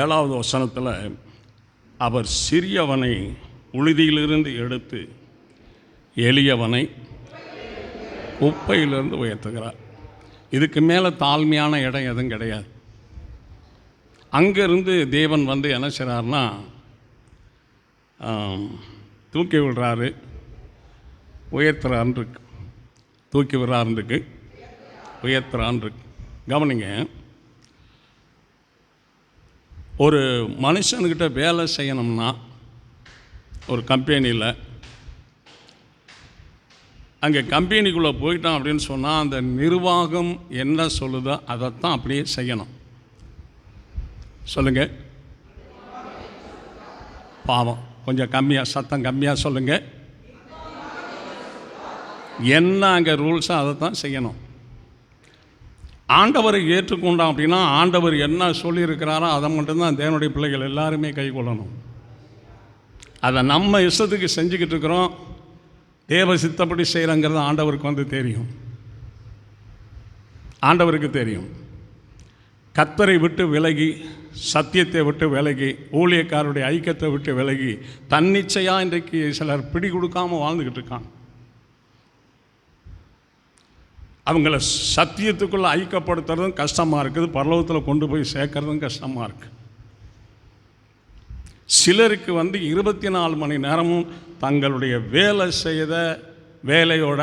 7வது வசனத்தில் அவர் சிறியவனை உழுதியிலிருந்து எடுத்து எளியவனை குப்பையிலிருந்து உயர்த்துகிறார். இதுக்கு மேலே தாழ்மையான இடம் எதுவும் கிடையாது. அங்கேருந்து தேவன் வந்து என்ன செய்கிறார்னா தூக்கி விடுறாரு, உயர்த்துறான் இருக்கு. தூக்கி விடுறாருந்துக்கு உயர்த்துறான் இருக்கு. கவனிங்க, ஒரு மனுஷனுக்கிட்ட வேலை செய்யணும்னா ஒரு கம்பெனியில் அங்கே கம்பெனிக்குள்ளே போயிட்டான் அப்படின்னு சொன்னால் அந்த நிர்வாகம் என்ன சொல்லுதோ அதைத்தான் அப்படியே செய்யணும். சொல்லுங்கள், பாவம் கொஞ்சம் கம்மியாக, சத்தம் கம்மியாக சொல்லுங்கள். என்ன அங்கே ரூல்ஸோ அதை தான் செய்யணும். ஆண்டவரை ஏற்றுக்கொண்டோம் அப்படின்னா ஆண்டவர் என்ன சொல்லியிருக்கிறாரோ அதை மட்டும்தான் தேவனுடைய பிள்ளைகள் எல்லாருமே கை கொள்ளணும். அதை நம்ம இஷ்டத்துக்கு செஞ்சுக்கிட்டு இருக்கிறோம், தேவ சித்தப்படி செய்கிறங்கிறது ஆண்டவருக்கு வந்து தெரியும். ஆண்டவருக்கு தெரியும். கர்த்தரை விட்டு விலகி, சத்தியத்தை விட்டு விலகி, ஊழியக்காரருடைய ஐக்கியத்தை விட்டு விலகி தன்னிச்சையாக இன்றைக்கு சிலர் பிடி கொடுக்காமல் வாழ்ந்துக்கிட்டு இருக்காங்க. அவங்கள சத்தியத்துக்குள்ளே ஐக்கியப்படுத்துறதும் கஷ்டமாக இருக்குது, பரலோகத்தில் கொண்டு போய் சேர்க்கறதும் கஷ்டமாக இருக்குது. சிலருக்கு வந்து 24 மணி நேரமும் தங்களுடைய வேலை செய்த வேலையோட,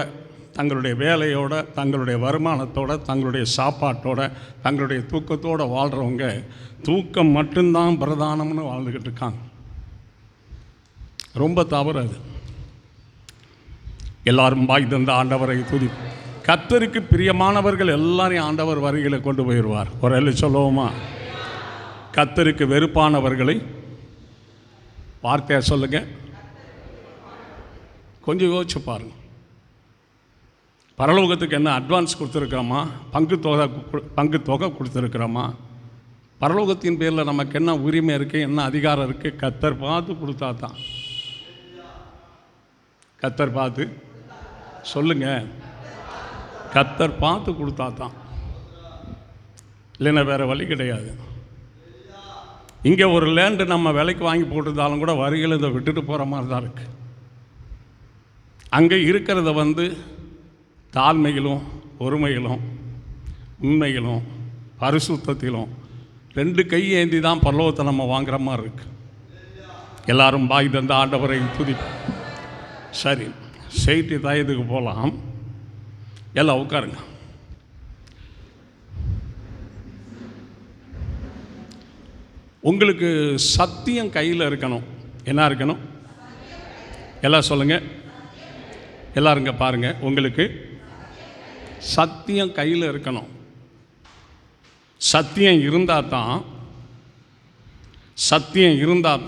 தங்களுடைய வேலையோட, தங்களுடைய வருமானத்தோட, தங்களுடைய சாப்பாட்டோட, தங்களுடைய தூக்கத்தோடு வாழ்கிறவங்க தூக்கம் மட்டும்தான் பிரதானம்னு வாழ்ந்துக்கிட்டு இருக்காங்க. ரொம்ப தவறு அது. எல்லாரும் வாய் தந்த ஆண்டவரை துதி. கர்த்தருக்கு பிரியமானவர்கள் எல்லாரையும் ஆண்டவர் வருகையில கொண்டு போயிடுவார். ஒரு எல்லை சொல்லுவோமா? கர்த்தருக்கு வெறுப்பானவர்களை வார்த்தையாக சொல்லுங்க. கொஞ்சம் யோசிச்சு பாருங்க. பரலோகத்துக்கு என்ன அட்வான்ஸ் கொடுத்துருக்குறோமா? பங்கு தொகை கொடுத்துருக்குறோமா? பரலோகத்தின் பேரில் நமக்கு என்ன உரிமை இருக்குது, என்ன அதிகாரம் இருக்குது? கர்த்தர் பார்த்து கொடுத்தா தான். கர்த்தர் பார்த்து சொல்லுங்க, கர்த்தர் பார்த்து கொடுத்தா தான், இல்லைன்னா வேறு வழி கிடையாது. இங்கே ஒரு லேண்டு நம்ம விலைக்கு வாங்கி போட்டிருந்தாலும் கூட வரிகள் இதை விட்டுட்டு போகிற மாதிரி தான் இருக்குது. அங்கே இருக்கிறத வந்து தாழ்மையிலும் பொறுமையிலும் உண்மையிலும் பரிசுத்தத்திலும் 2 கை ஏந்தி தான் பரலோகத்தை நம்ம வாங்குற மாதிரி இருக்கு. எல்லாரும் பாய் தந்த ஆண்டவரை துதி. சரி, செய்தி தயதுக்கு போகலாம். எல்லாம் உட்காருங்க. உங்களுக்கு சத்தியம் கையில் இருக்கணும். என்ன இருக்கணும்? எல்லாம் சொல்லுங்கள். எல்லாருங்க பாருங்கள், உங்களுக்கு சத்தியம் கையில் இருக்கணும். சத்தியம் இருந்தால்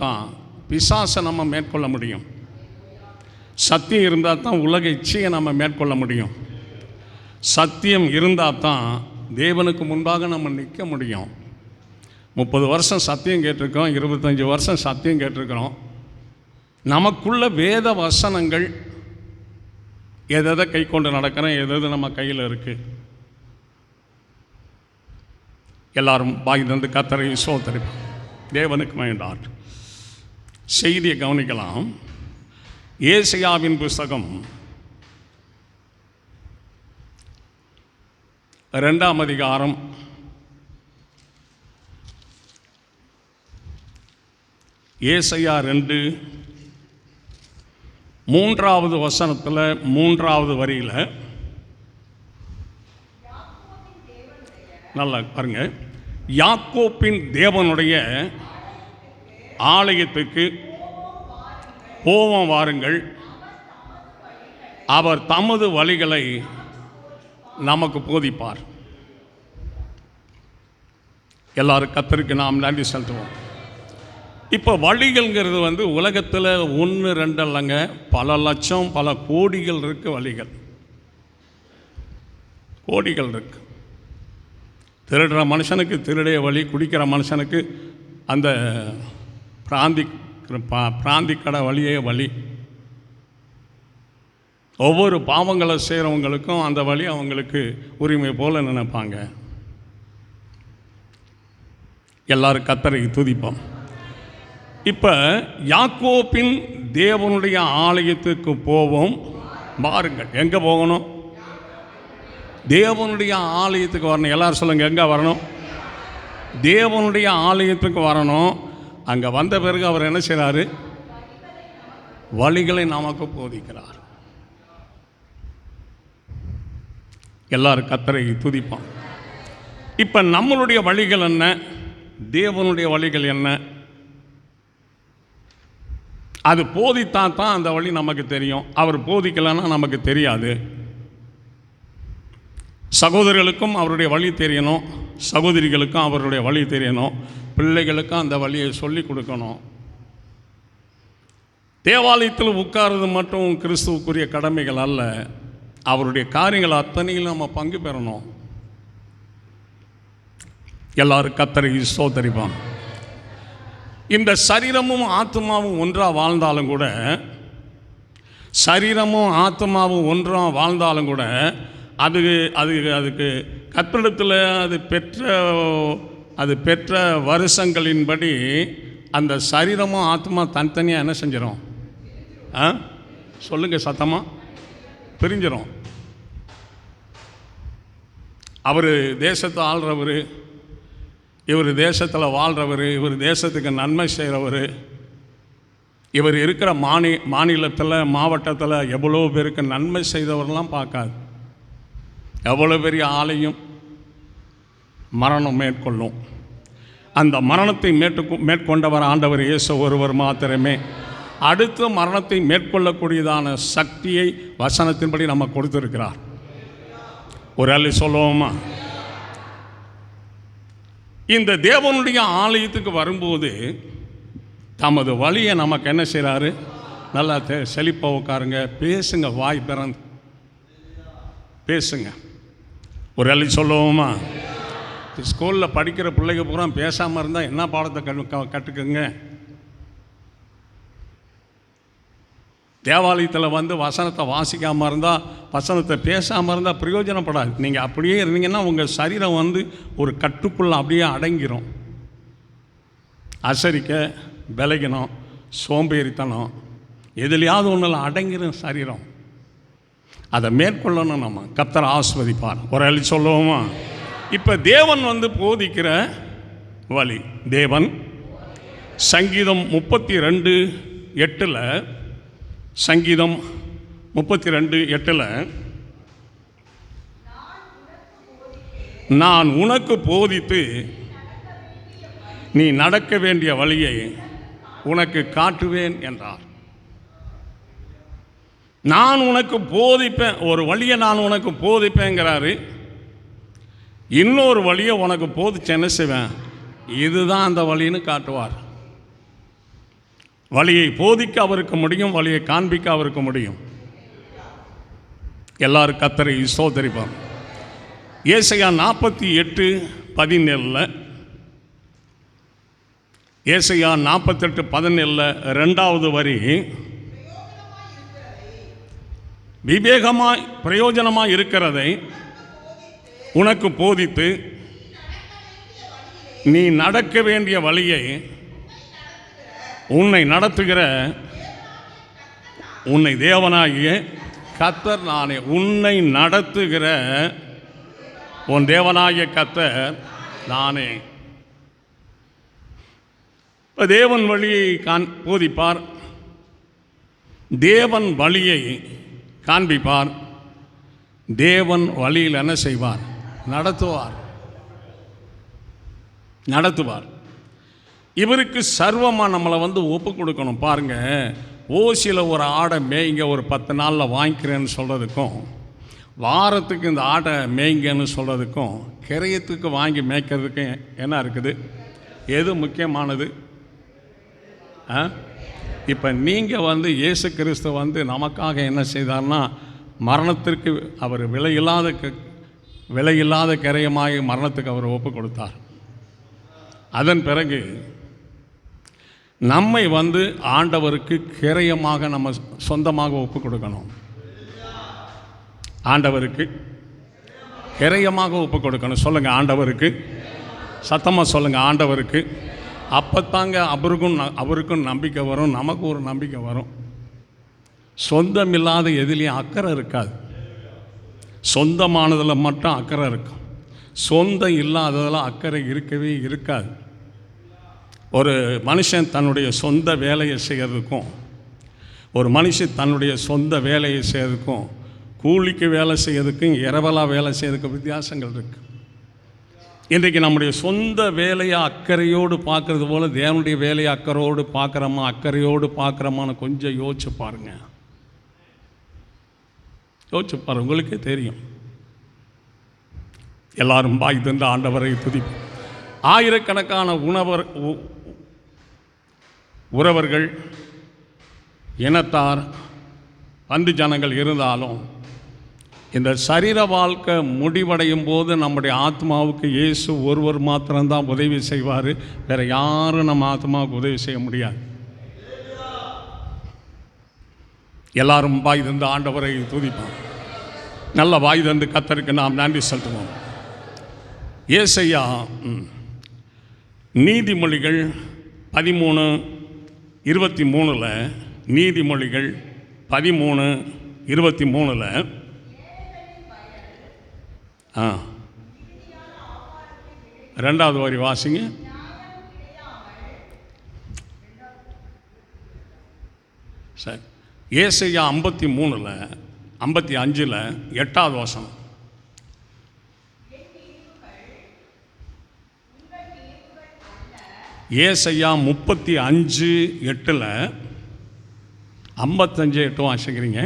தான் பிசாசை நம்ம மேற்கொள்ள முடியும். சத்தியம் இருந்தால் தான் உலக இச்சையை நம்ம மேற்கொள்ள முடியும். சத்தியம் இருந்தால் தான் தேவனுக்கு முன்பாக நம்ம நிற்க முடியும். 30 வருஷம் சத்தியம் கேட்டிருக்கோம், 25 வருஷம் சத்தியம் கேட்டிருக்கிறோம். நமக்குள்ள வேத வசனங்கள் எதை கை கொண்டு நடக்கிறோம், எது நம்ம கையில் இருக்குது. எல்லாரும் பாய் தந்து கர்த்தரை ஸ்தோத்திரிப்போம். தேவனுக்கு வேண்டார். செய்தியை கவனிக்கலாம். ஏசாயாவின் புஸ்தகம் 2ஆம் அதிகாரம் 2 3வது வசனத்தில் 3வது வரியில் நல்லா பாருங்க. யாக்கோப்பின் தேவனுடைய ஆலயத்துக்கு போவோம் வாருங்கள், அவர் தமது வழிகளை நமக்கு போதிப்பார். எல்லாரும் கர்த்தருக்கு நாம் நன்றி செலுத்துவோம். இப்போ வழிகள்ங்கிறது வந்து உலகத்தில் 1 2 இல்லைங்க, பல லட்சம் பல கோடிகள் இருக்குது. கோடிகள் இருக்கு. திருடுற மனுஷனுக்கு திருடைய வழி, குடிக்கிற மனுஷனுக்கு அந்த பிராந்தி கடை வழியே வழி. ஒவ்வொரு பாவங்களை செய்கிறவங்களுக்கும் அந்த வழி அவங்களுக்கு உரிமை போல் நினைப்பாங்க. எல்லாரும் கர்த்தரை துதிப்போம். இப்போ யாக்கோபின் தேவனுடைய ஆலயத்துக்கு போவோம். பாருங்கள், எங்கே போகணும்? தேவனுடைய ஆலயத்துக்கு வரணும். எல்லாரும் சொல்லுங்கள், எங்கே வரணும்? தேவனுடைய ஆலயத்துக்கு வரணும். அங்கே வந்த பிறகு அவர் என்ன செய்கிறாரு? வழிகளை நமக்கு போதிக்கிறார். எல்லாரும் கர்த்தரை துதிப்போம். இப்போ நம்மளுடைய வழிகள் என்ன? தேவனுடைய வழிகள் என்ன? அது போதித்தா தான் அந்த வழி நமக்கு தெரியும். அவர் போதிக்கலைன்னா நமக்கு தெரியாது. சகோதரர்களுக்கும் அவருடைய வழி தெரியணும், சகோதரிகளுக்கும் அவருடைய வழி தெரியணும், பிள்ளைகளுக்கும் அந்த வழியை சொல்லி கொடுக்கணும். தேவாலயத்தில் உட்கார்றது மட்டும் கிறிஸ்துவுக்குரிய கடமைகள் அல்ல. அவருடைய காரியங்கள் அத்தனையில் நம்ம பங்கு பெறணும். எல்லாரும் கர்த்தரை ஸ்தோத்திரிப்போம். இந்த சரீரமும் ஆத்மாவும் ஒன்றாக வாழ்ந்தாலும் கூட, சரீரமும் ஆத்மாவும் ஒன்றாக வாழ்ந்தாலும் கூட அதுக்கு கர்த்தரிடத்தில் அது பெற்ற வருஷங்களின்படி அந்த சரீரமும் ஆத்மா தனித்தனியாக என்ன செஞ்சிடும்? சொல்லுங்கள் சத்தமாக, பிரிஞ்சிடும். அவர் தேசத்தை ஆள்றவர், இவர் தேசத்தில் வாழ்கிறவர், இவர் தேசத்துக்கு நன்மை செய்கிறவர், இவர் இருக்கிற மாநிலத்தில் மாவட்டத்தில் எவ்வளோ பேருக்கு நன்மை செய்தவரெலாம் பார்க்காது. எவ்வளோ பெரிய ஆளையும் மரணம் மேற்கொள்ளும். அந்த மரணத்தை மேற்கொண்டவர் ஆண்டவர் இயேசு ஒருவர் மாத்திரமே. அடுத்த மரணத்தை மேற்கொள்ளக்கூடியதான சக்தியை வசனத்தின்படி நம்ம கொடுத்துருக்கிறார். ஒரு அள்ளி சொல்லுவோமா? இந்த தேவனுடைய ஆலயத்துக்கு வரும்போது தமது வழியை நமக்கு என்ன செய்கிறாரு? நல்லா செழிப்பாக உட்காருங்க, பேசுங்க, வாய் பிறந்து பேசுங்க. ஒரு அள்ளி சொல்லுவோமா? ஸ்கூலில் படிக்கிற பிள்ளைங்க பூரா பேசாமல் இருந்தால் என்ன பாடத்தை கற்றுக்குங்க? தேவாலயத்தில் வந்து வசனத்தை வாசிக்காமல் இருந்தால், வசனத்தை பேசாமல் இருந்தால் பிரயோஜனப்படாது. நீங்கள் அப்படியே இருந்தீங்கன்னா உங்கள் சரீரம் வந்து ஒரு கட்டுக்குள்ளே அப்படியே அடங்கிரும். அசரிக்க, விலகினம், சோம்பேறித்தனம், எதுலையாவது ஒன்றில் அடங்கிரும் சரீரம். அதை மேற்கொள்ளணும். நம்ம கர்த்தர் ஆசீர்வதிப்பார். ஒரு அள்ளி சொல்லுவோமா? இப்போ தேவன் வந்து போதிக்கிற வழி. தேவன் சங்கீதம் 32:8 சங்கீதம் 32:8 நான் உனக்கு போதித்து நீ நடக்க வேண்டிய வழியை உனக்கு காட்டுவேன் என்றார். நான் உனக்கு போதிப்பேன், ஒரு வழியை நான் உனக்கு போதிப்பேங்கிறாரு. இன்னொரு வழியை உனக்கு போதிச்சு என்ன செய்வேன்? இதுதான் அந்த வழின்னு காட்டுவார். வழியை போதிக்க அவருக்கு முடியும், வழியை காண்பிக்க அவருக்கு முடியும். எல்லாரும் கர்த்தரை ஸ்தோத்திரிப்பார். ஏசாயா 48:17 ஏசாயா 48:17 2வது வரி, விவேகமாய் பிரயோஜனமாய் இருக்கிறதை உனக்கு போதித்து நீ நடக்க வேண்டிய வழியை உன்னை நடத்துகிற உன்னை தேவனாகிய கர்த்தர் நானே. உன்னை நடத்துகிற உன் தேவனாகிய கர்த்தர் நானே. இப்போ தேவன் வழியை போதிப்பார், தேவன் வழியை காண்பிப்பார், தேவன் வழியில் என்ன செய்வார்? நடத்துவார். இவருக்கு சர்வமாக நம்மளை வந்து ஒப்பு கொடுக்கணும். பாருங்கள், ஓசியில் ஒரு ஆடை மேய்ங்க ஒரு 10 நாளில் வாங்கிக்கிறேன்னு சொல்கிறதுக்கும், வாரத்துக்கு இந்த ஆடை மேய்ங்கன்னு சொல்கிறதுக்கும், கிரயத்துக்கு வாங்கி மேய்க்கிறதுக்கும் என்ன இருக்குது? எது முக்கியமானது? இப்போ நீங்கள் வந்து இயேசு கிறிஸ்து வந்து நமக்காக என்ன செய்தார்னா, மரணத்திற்கு அவர் விலையில்லாத கிரயமாகி மரணத்துக்கு அவர் ஒப்பு கொடுத்தார். அதன் பிறகு நம்மை வந்து ஆண்டவருக்கு கிரயமாக நம்ம சொந்தமாக ஒப்பு கொடுக்கணும். ஆண்டவருக்கு கிரயமாக ஒப்பு கொடுக்கணும். சொல்லுங்கள், ஆண்டவருக்கு சத்தமாக சொல்லுங்கள் ஆண்டவருக்கு. அப்போத்தாங்க அவருக்கும் நம்பிக்கை வரும், நமக்கு ஒரு நம்பிக்கை வரும். சொந்தம் இல்லாத எதுலேயும் அக்கறை இருக்காது. சொந்தமானதில் மட்டும் அக்கறை இருக்கும். சொந்தம் இல்லாததெல்லாம் அக்கறை இருக்கவே இருக்காது. ஒரு மனுஷன் தன்னுடைய சொந்த வேலையை செய்கிறதுக்கும் ஒரு மனுஷன் தன்னுடைய சொந்த வேலையை செய்கிறதுக்கும் கூலிக்கு வேலை செய்கிறதுக்கும் இரவலாக வேலை செய்கிறதுக்கும் வித்தியாசங்கள் இருக்குது. இன்றைக்கு நம்முடைய சொந்த வேலையை அக்கறையோடு பார்க்குறது போல் தேவனுடைய வேலையை அக்கறையோடு பார்க்குறோமான்னு கொஞ்சம் யோசிச்சு பாருங்கள். யோசிச்சு பாருங்கள், உங்களுக்கே தெரியும். எல்லாரும் பாய் தந்த ஆண்டவரை துதிப்போம். ஆயிரக்கணக்கான உறவர்கள், இனத்தார், பந்து ஜனங்கள் இருந்தாலும் இந்த சரீர வாழ்க்கை முடிவடையும் போது நம்முடைய ஆத்மாவுக்கு இயேசு ஒருவர் மாத்திரம்தான் உதவி செய்வார். வேறு யாரும் நம்ம ஆத்மாவுக்கு உதவி செய்ய முடியாது. எல்லாரும் வாய் தந்து ஆண்டவரை துதிப்போம். நல்ல வாய் தந்து கர்த்தருக்கு நாம் நன்றி செலுத்துவோம். ஏசாயா நீதிமொழிகள் 13:23 நீதிமொழிகள் 13:23 ரெண்டாவது வரி வாசிங்க. சரி, ஏசாயா 55 8வது வசனம். ஏசாயா 35:8 55:8 வாசிக்கிறீங்க.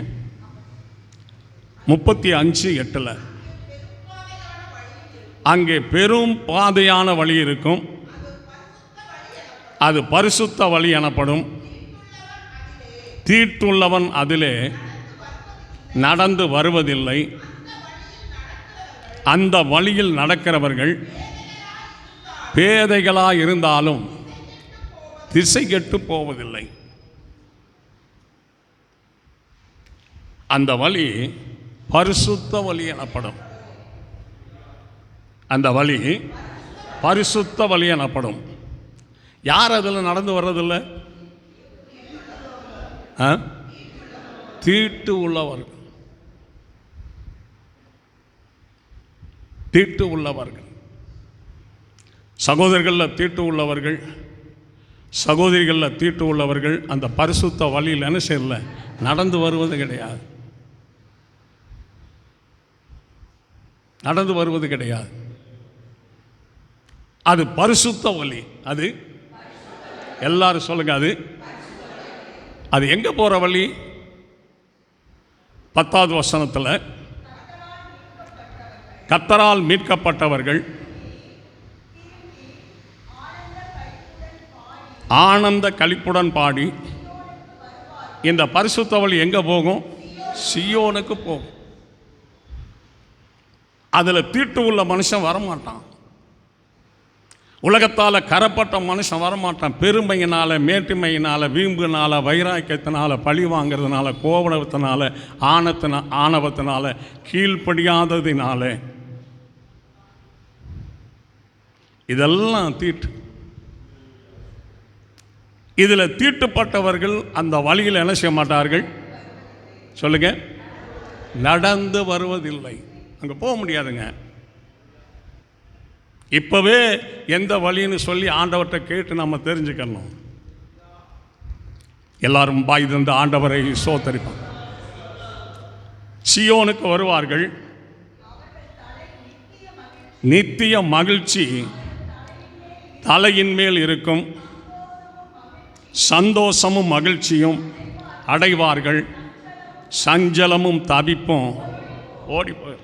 35:8 அங்கே பெரும் பாதையான வழி இருக்கும், அது பரிசுத்த வழி எனப்படும். தீட்டுள்ளவன் அதிலே நடந்து வருவதில்லை. அந்த வழியில் நடக்கிறவர்கள் பேதைகளாக இருந்தாலும் திசை கெட்டு போவதில்லை. அந்த வழி பரிசுத்த வழி எனப்படும். அந்த வழி பரிசுத்த வழி எனப்படும். யார் அதில் நடந்து வர்றதில்லை? தீட்டு உள்ளவர்கள். தீட்டு உள்ளவர்கள், சகோதரர்களில் தீட்டு உள்ளவர்கள், சகோதரிகளில் தீட்டு உள்ளவர்கள் அந்த பரிசுத்த வழியில் என்ன செய்யல, நடந்து வருவது கிடையாது. நடந்து வருவது கிடையாது. அது பரிசுத்த வழி. அது எல்லாரும் சொல்லுங்க, அது எங்க போற வழி? 10வது வசனத்தில் கர்த்தரால் மீட்கப்பட்டவர்கள் ஆனந்த களிப்புடன் பாடி. இந்த பரிசுத்த வழி எங்க போகும்? சியோனுக்கு போகும். அதில் தீட்டு உள்ள மனுஷன் வரமாட்டான். உலகத்தால் கரப்பட்ட மனுஷன் வரமாட்டான். பெருமையினால், மேட்டுமையினால், வீம்புனால, வைராக்கியத்தினால, பழி வாங்கிறதுனால, கோபத்தினால, ஆணவத்தினால, கீழ்ப்படியாததினால, இதெல்லாம் தீட்டு. இதில் தீட்டுப்பட்டவர்கள் அந்த வழியில் என்ன செய்ய மாட்டார்கள்? சொல்லுங்க, நடந்து வருவதில்லை. அங்கே போக முடியாதுங்க. இப்போவே எந்த வழின்னு சொல்லி ஆண்டவர்கிட்ட கேட்டு நம்ம தெரிஞ்சுக்கணும். எல்லாரும் பாய் தந்து ஆண்டவரை சோத்தரிப்பான். சியோனுக்கு வருவார்கள். நித்திய மகிழ்ச்சி தலையின் மேல் இருக்கும். சந்தோஷமும் மகிழ்ச்சியும் அடைவார்கள். சஞ்சலமும் தவிப்பும் ஓடிப்போய்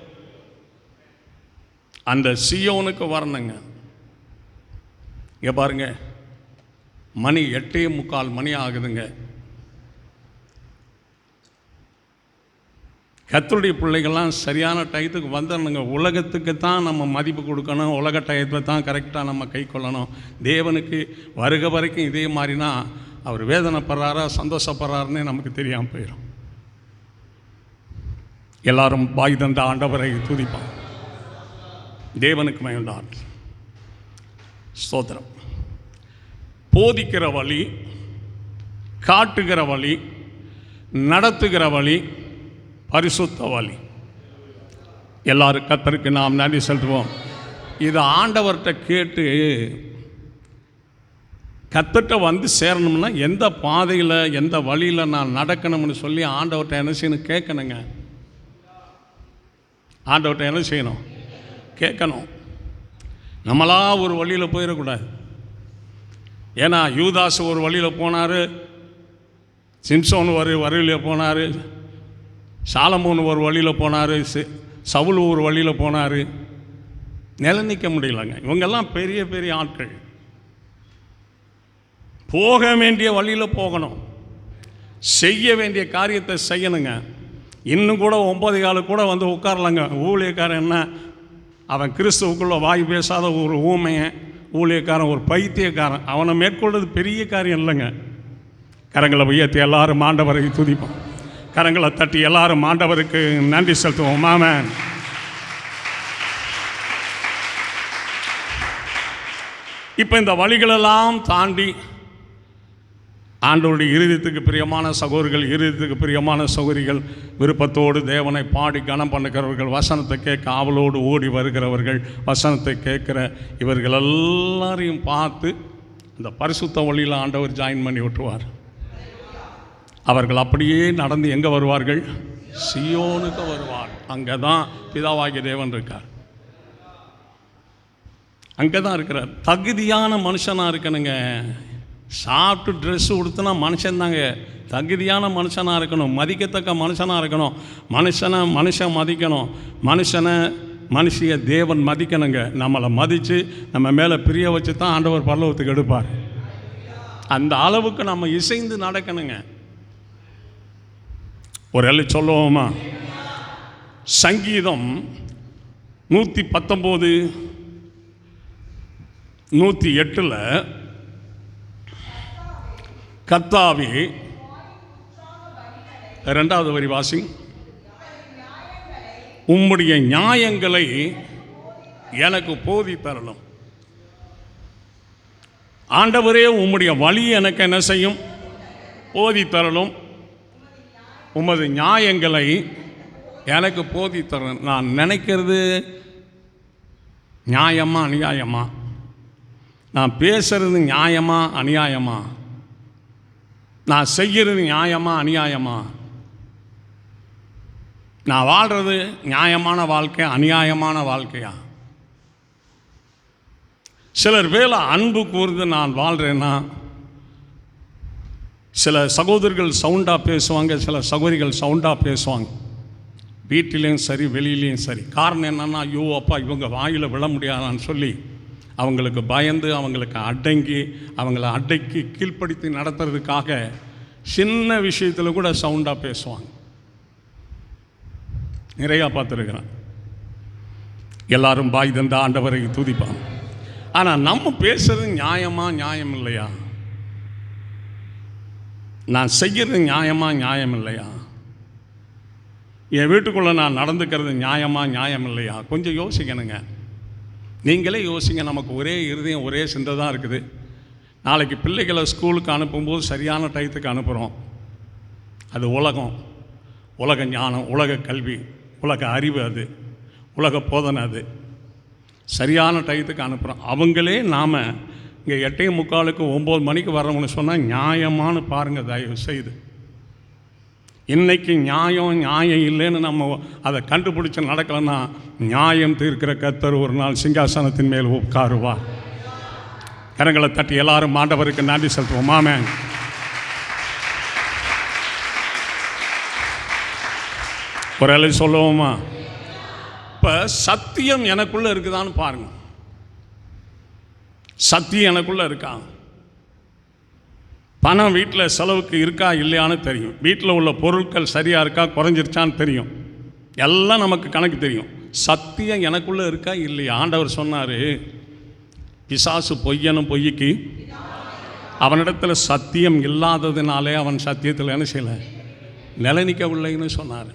அந்த சியோனுக்கு வரணுங்க. இங்கே பாருங்க, மணி 8:45 ஆகுதுங்க. கர்த்தருடைய பிள்ளைகள்லாம் சரியான டயத்துக்கு வந்துடணுங்க. உலகத்துக்கு தான் நம்ம மதிப்பு கொடுக்கணும், உலக டயத்தை தான் கரெக்டாக நம்ம கை கொள்ளணும். தேவனுக்கு வருக வரைக்கும் இதே மாதிரினா அவர் வேதனைப்படுறாரா சந்தோஷப்படுறாருன்னே நமக்கு தெரியாமல் போயிடும். எல்லாரும் பாய் தந்த ஆண்டவரை துதிப்பான். தேவனுக்கு மகிழ்ந்தார். ஸ்தோத்திரம். போதிக்கிற வழி, காட்டுகிற வழி, நடத்துகிற வழி, பரிசுத்த வழி. எல்லாரும் கர்த்தருக்கு நாம் நன்றி செலுத்துவோம். இது ஆண்டவர்கிட்ட கேட்டு கர்த்தர்கிட்ட வந்து சேரணும்னா எந்த பாதையில் எந்த வழியில் நான் நடக்கணும்னு சொல்லி ஆண்டவர்கிட்ட என்ன செய்யணும்? கேட்கணுங்க. ஆண்டவர்கிட்ட என்ன செய்யணும்? கேட்கணும். நம்மளா ஒரு வழியில் போயிடக்கூடாது. ஏன்னா யூதாஸ் ஒரு வழியில் போனார், சிம்சோன் ஒரு வழியில் போனார், சாலமோன் ஒரு வழியில் போனார், சவுல் ஒரு வழியில் போனார். நிலை நிற்க முடியலங்க. இவங்கெல்லாம் பெரிய பெரிய ஆட்கள். போக வேண்டிய வழியில் போகணும், செய்ய வேண்டிய காரியத்தை செய்யணுங்க. இன்னும் கூட 9 காலு கூட வந்து உட்காரலாங்க. ஊழியக்காரன் என்ன, அவன் கிறிஸ்துவுக்குள்ள வாய் பேசாத ஒரு ஊமையன் ஊழியக்காரன், ஒரு பைத்தியக்காரன். அவனை மேற்கொள்வது பெரிய காரியம் இல்லைங்க. கரங்களை உயர்த்தி எல்லாரும் ஆண்டவரை துதிப்போம். கரங்களை தட்டி எல்லாரும் ஆண்டவருக்கு நன்றி செலுத்துவோம். ஆமென். இப்போ இந்த வழிகளெல்லாம் தாண்டி ஆண்டவருடைய இருதயத்துக்கு பிரியமான சகோதரிகள், இருதயத்துக்கு பிரியமான சகோதரிகள், விருப்பத்தோடு தேவனை பாடி கனம் பண்ணுகிறவர்கள், வசனத்தை கேட்க ஆவலோடு ஓடி வருகிறவர்கள், வசனத்தை கேட்குற இவர்கள் எல்லாரையும் பார்த்து இந்த பரிசுத்த வழியில் ஆண்டவர் ஜாயின் பண்ணி விட்டுருவார். அவர்கள் அப்படியே நடந்து எங்கே வருவார்கள்? சீயோனுக்கு வருவார். அங்கே தான் பிதாவாகிய தேவன் இருக்கார். அங்கே தான் இருக்கிறார். தகுதியான மனுஷனாக இருக்கணுங்க. சாப்பிட்டு ட்ரெஸ்ஸு கொடுத்தனா மனுஷன்தாங்க. தகுதியான மனுஷனாக இருக்கணும், மதிக்கத்தக்க மனுஷனாக இருக்கணும். மனுஷன் மதிக்கணும். மனுஷிய தேவன் மதிக்கணுங்க. நம்மளை மதித்து நம்ம மேலே பிரிய வச்சு தான் ஆண்டவர் பரலோகத்துக்கு எடுப்பார். அந்த அளவுக்கு நம்ம இசைந்து நடக்கணுங்க. ஒரு எல்லை சொல்லுவோமா? சங்கீதம் 119 108 கர்த்தாவே, 2வது வரி வாசி. உம்முடைய நியாயங்களை எனக்கு போதி தரணும். ஆண்டவரே, உம்முடைய வழி எனக்கு என்ன செய்யும்? போதி தரணும். உமது நியாயங்களை எனக்கு போதி தரணும். நான் நினைக்கிறது நியாயமா அநியாயமா? நான் பேசுறது நியாயமா அநியாயமா? நான் செய்கிறது நியாயமா அநியாயமா? நான் வாழ்கிறது நியாயமான வாழ்க்கை அநியாயமான வாழ்க்கையா? சிலர் வேலை அன்பு கூர்ந்து நான் வாழ்கிறேன்னா, சில சகோதரர்கள் சவுண்டாக பேசுவாங்க, சில சகோதரிகள் சவுண்டாக பேசுவாங்க. வீட்டிலையும் சரி வெளியிலையும் சரி. காரணம் என்னென்னா, ஐயோ அப்பா இவங்க வாயில் விழ முடியாதான்னு சொல்லி அவங்களுக்கு பயந்து, அவங்களுக்கு அவங்கள அடக்கி கீழ்ப்படுத்தி நடத்துறதுக்காக சின்ன விஷயத்தில் கூட சவுண்டாக பேசுவாங்க. நிறையா பார்த்துருக்குறேன். எல்லாரும் பாய் தந்த ஆண்டவரை துதிப்பாங்க. ஆனால் நம்ம பேசுறது நியாயமா நியாயம் இல்லையா? நான் செய்கிறது நியாயமா நியாயம் இல்லையா? என் வீட்டுக்குள்ளே நான் நடந்துக்கிறது நியாயமா நியாயம் இல்லையா? கொஞ்சம் யோசிக்கணுங்க. நீங்களே யோசிங்க. நமக்கு ஒரே இருதயம் ஒரே சிந்தை தான் இருக்குது. நாளைக்கு பிள்ளைகளை ஸ்கூலுக்கு அனுப்பும்போது சரியான டயத்துக்கு அனுப்புகிறோம். அது உலக ஞானம், உலக கல்வி, உலக அறிவு, அது உலக போதனை. அது சரியான டயத்துக்கு அனுப்புகிறோம். அவங்களே நாம் இங்கே 8:45 9 மணிக்கு வர்றோம்னு சொன்னால் நியாயமானு பாருங்கள் தயவு செய்து. இன்றைக்கி நியாயம் இல்லைன்னு நம்ம அதை கண்டுபிடிச்சி நடக்கலைன்னா, நியாயம் தீர்க்கிற கர்த்தர் ஒரு நாள் சிங்காசனத்தின் மேல் உட்காருவார். கரங்களை தட்டி எல்லாரும் ஆண்டவருக்கு நன்றி செலுத்துவோம். ஆமென். ஒரு வேளை சொல்லுவோமா? இப்போ சத்தியம் எனக்குள்ளே இருக்குதான்னு பாருங்க. சத்தியம் எனக்குள்ளே இருக்கா? பணம் வீட்டில் செலவுக்கு இருக்கா இல்லையான்னு தெரியும். வீட்டில் உள்ள பொருட்கள் சரியாக இருக்கா குறைஞ்சிருச்சான்னு தெரியும். எல்லாம் நமக்கு கணக்கு தெரியும். சத்தியம் எனக்குள்ளே இருக்கா இல்லையா? ஆண்டவர் சொன்னார், பிசாசு பொய்யனும் பொய்க்கு அவனிடத்தில் சத்தியம் இல்லாததுனாலே அவன் சத்தியத்தில் என்ன செய்யலை? நிலை நிற்கவில்லைன்னு சொன்னார்.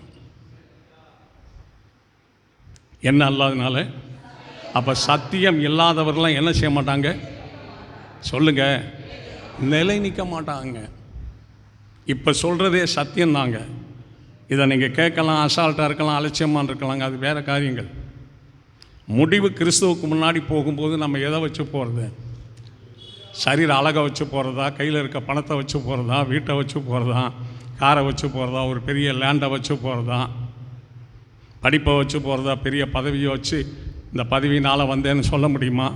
என்ன அல்லாதனால? அப்போ சத்தியம் இல்லாதவர்கள்லாம் என்ன செய்ய மாட்டாங்க சொல்லுங்க? நிலை நிற்க மாட்டாங்க. இப்போ சொல்கிறதே சத்தியம்தாங்க. இதை நீங்கள் கேட்கலாம், அசால்ட்டாக இருக்கலாம், அலட்சியமாக இருக்கலாங்க, அது வேறு காரியங்கள். முடிவு கிறிஸ்துவுக்கு முன்னாடி போகும்போது நம்ம எதை வச்சு போகிறது? சரீர அழகை வச்சு போகிறதா, கையில் இருக்க பணத்தை வச்சு போகிறதா, வீட்டை வச்சு போகிறதா, காரை வச்சு போகிறதா, ஒரு பெரிய லேண்டை வச்சு போகிறதா, படிப்பை வச்சு போகிறதா, பெரிய பதவியை வச்சு இந்த பதவியினால் வந்தேன்னு சொல்ல முடியுமா?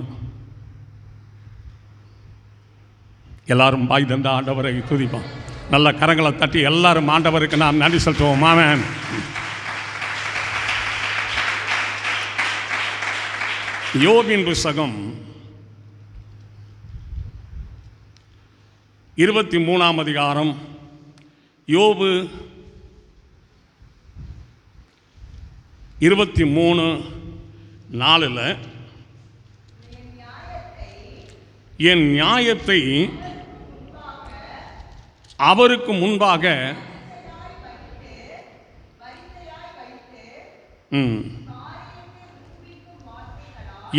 எல்லாரும் பாய் தந்த ஆண்டவரை துதிப்போம். நல்ல கரங்களை தட்டி எல்லாரும் ஆண்டவருக்கு நாம் நன்றி செலுத்துவோம். ஆமென். யோபின் புத்தகம் 23ஆம் அதிகாரம், யோபு 23:4 என் நியாயத்தை அவருக்கு முன்பாக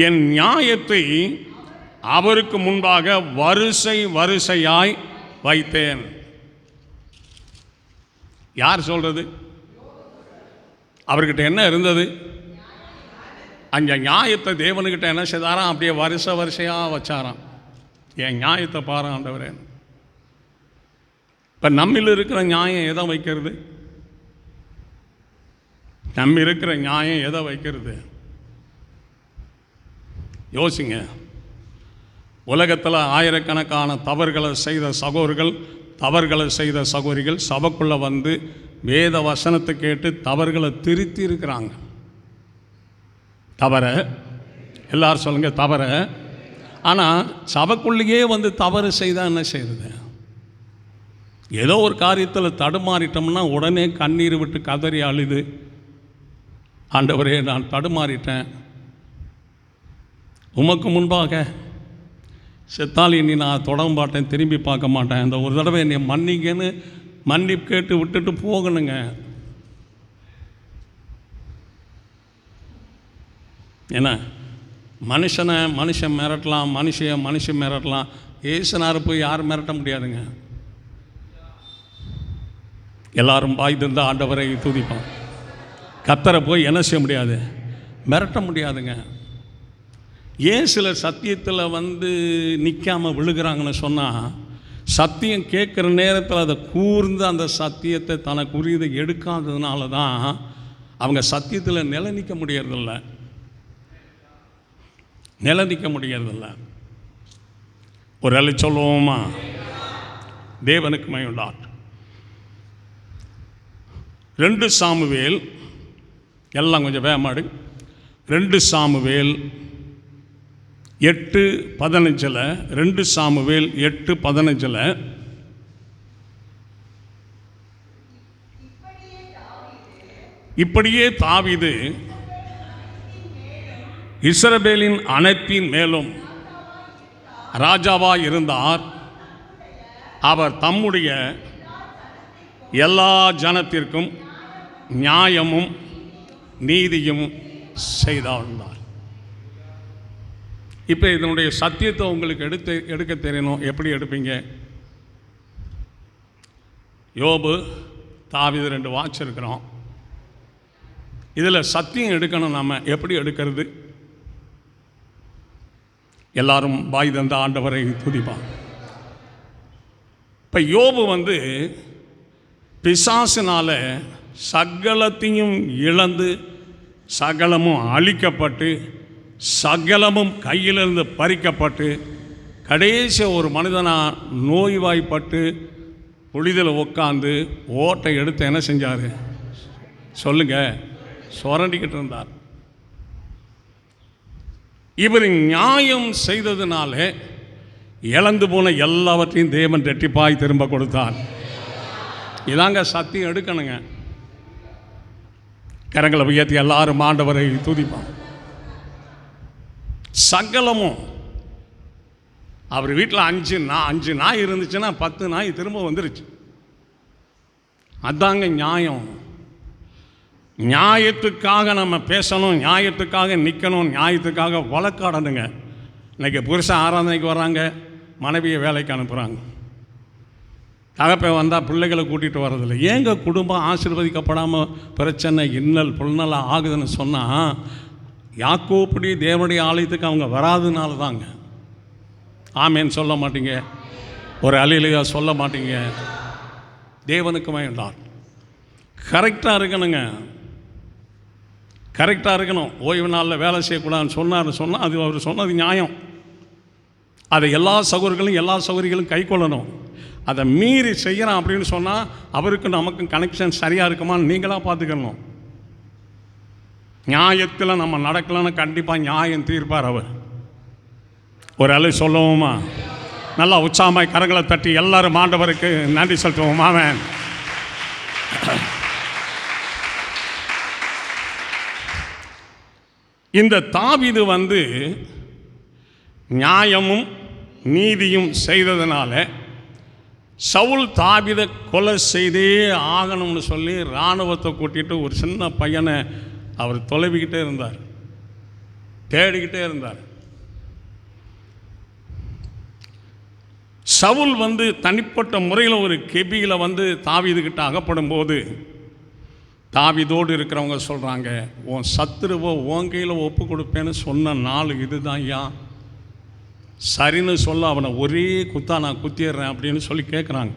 என் நியாயத்தை அவருக்கு முன்பாக வரிசை வரிசையாய் வைத்தேன். யார் சொல்றது? அவர்கிட்ட என்ன இருந்தது? அந்த நியாயத்தை தேவனுக்கிட்ட என்ன செய்தாராம்? அப்படியே வரிசை வரிசையாக வச்சாராம். என் நியாயத்தை பாரு ஆண்டவரே. இப்போ நம்மில் இருக்கிற நியாயம் எதை வைக்கிறது? நம்ம இருக்கிற நியாயம் எதை வைக்கிறது? யோசிங்க. உலகத்தில் ஆயிரக்கணக்கான தவறுகளை செய்த சகோதரர்கள், தவறுகளை செய்த சகோதரிகள் சபைக்குள்ளே வந்து வேத வசனத்தை கேட்டு தவறுகளை திருத்தி இருக்கிறாங்க. தவற எல்லாரும் சொல்லுங்க, தவற. ஆனால் சபைக்குள்ளேயே வந்து தவறு செய்தால் என்ன செய்யுது? ஏதோ ஒரு காரியத்தில் தடுமாறிட்டோம்னா உடனே கண்ணீர் விட்டு கதறி அழுது, ஆண்டவரே நான் தடுமாறிட்டேன், உமக்கு முன்பாக செத்தால் இனி நான் தொட மாட்டேன், திரும்பி பார்க்க மாட்டேன், இந்த ஒரு தடவை என்னை மன்னிங்கன்னு மன்னிப்பு கேட்டு விட்டுட்டு போகணுங்க. என்ன மனுஷன் மிரட்டலாம், மனுஷன் மிரட்டலாம், ஏசுனாரு போய் யாரும் மிரட்ட முடியாதுங்க. எல்லாரும் பாய் தந்த ஆண்டவரை துதிப்பான். கத்தரை போய் என்ன செய்ய முடியாது? மிரட்ட முடியாதுங்க. ஏன் சிலர் சத்தியத்தில் வந்து நிற்காமல் விழுகிறாங்கன்னு சொன்னால், சத்தியம் கேட்குற நேரத்தில் அதை கூர்ந்து அந்த சத்தியத்தை தனக்குரியதை எடுக்காததுனால தான் அவங்க சத்தியத்தில் நிலை நிற்க முடியறதில்ல. ஒரு அலை சொல்லுவோமா? தேவனுக்கு மகிமை. 2 சாமுவேல், எல்லாம் கொஞ்சம் வேகமாடு. 2 சாமுவேல் 8:15, 2 சாமுவேல் 8:15, இப்படியே தாவீது இஸ்ரவேலின் அனைத்தின் மேலும் ராஜாவாய் இருந்தார். அவர் தம்முடைய எல்லா ஜனத்திற்கும் நியாயமும் நீதியும் செய்தார். இப்போ இதனுடைய சத்தியத்தை உங்களுக்கு எடுக்க தெரியணும். எப்படி எடுப்பீங்க? யோபு, தாவீது 2 வாட்ச் இருக்கிறோம். இதில் சத்தியம் எடுக்கணும். நாம் எப்படி எடுக்கிறது? எல்லாரும் பாய் தந்த ஆண்டவரை துதிப்பான். இப்போ யோபு வந்து பிசாசினால சகலத்தையும் இழந்து, சகலமும் அழிக்கப்பட்டு, சகலமும் கையிலிருந்து பறிக்கப்பட்டு, கடைசி ஒரு மனிதனாக நோய்வாய்ப்பட்டு புளிதில் உட்காந்து ஓட்டை எடுத்து என்ன செஞ்சார்? சொல்லுங்க. சுரண்டிக்கிட்டு இருந்தார். இவர் நியாயம் செய்ததுனால இழந்து போன எல்லாவற்றையும் தேவன் ரெட்டிப்பாய் திரும்ப கொடுத்தார். இதாங்க சத்தியம் எடுக்கணுங்க. கரங்களை உயர்த்தி எல்லாரும் ஆண்டவரை துதிப்பான். சகலமும் அவர் வீட்டில் 5 நாய் இருந்துச்சுன்னா 10 நாய் திரும்ப வந்துருச்சு. அதாங்க நியாயம். நியாயத்துக்காக நம்ம பேசணும், நியாயத்துக்காக நிற்கணும், நியாயத்துக்காக வழக்காடணுங்க. இன்றைக்கி புருஷன் ஆராதனைக்கு வர்றாங்க, மனைவியை வேலைக்கு அனுப்புகிறாங்க. தகப்பன் வந்தால் பிள்ளைகளை கூட்டிகிட்டு வர்றதில்லை. ஏங்க குடும்பம் ஆசீர்வதிக்கப்படாமல் பிரச்சனை இன்னல் புல்நலாக ஆகுதுன்னு சொன்னால், யாக்கோபடி தேவனுடைய ஆலயத்துக்கு அவங்க வராதனால தாங்க. ஆமேன்னு சொல்ல மாட்டீங்க, ஒரு அலையிலையா சொல்ல மாட்டீங்க. தேவனுக்கு வேண்டாம். கரெக்டாக இருக்கணுங்க, கரெக்டாக இருக்கணும். ஓய்வு நாளில் வேலை செய்யக்கூடாதுன்னு சொன்னால் அது அவர் சொன்னது நியாயம். அதை எல்லா சகோதரிகளும் கை கொள்ளணும். அதை மீறி செய்கிறான் அப்படின்னு சொன்னால் அவருக்கு நமக்கும் கனெக்ஷன் சரியாக இருக்குமான்னு நீங்களாக பார்த்துக்கணும். நியாயத்தில் நம்ம நடக்கலன்னு கண்டிப்பாக நியாயம் தீர்ப்பார் அவர். ஒரு அலை சொல்லுவோமா? நல்லா உற்சாகமாய் கரங்களை தட்டி எல்லாரும் ஆண்டவருக்கு நன்றி செலுத்துவோம். ஆமென். இந்த தாவீது நியாயமும் நீதியும் செய்ததுனால சவுல் தாவீதை கொலை செய்தே ஆகணும்னு சொல்லி இராணுவத்தை கூட்டிகிட்டு ஒரு சின்ன பையனை அவர் தொலைவிக்கிட்டே இருந்தார், தேடிக்கிட்டே இருந்தார். சவுல் தனிப்பட்ட முறையில் ஒரு கெபியில் தாவீதுகிட்ட அகப்படும் போது தாவீதோடு இருக்கிறவங்க சொல்கிறாங்க, உன் சத்துருவோ உன் கையில் ஒப்பு கொடுப்பேன்னு சொன்ன நாள் இதுதான் ஐயா. சரின்னு சொல்ல அவனை ஒரே குத்தா நான் குத்திடுறேன் அப்படின்னு சொல்லி கேட்குறாங்க.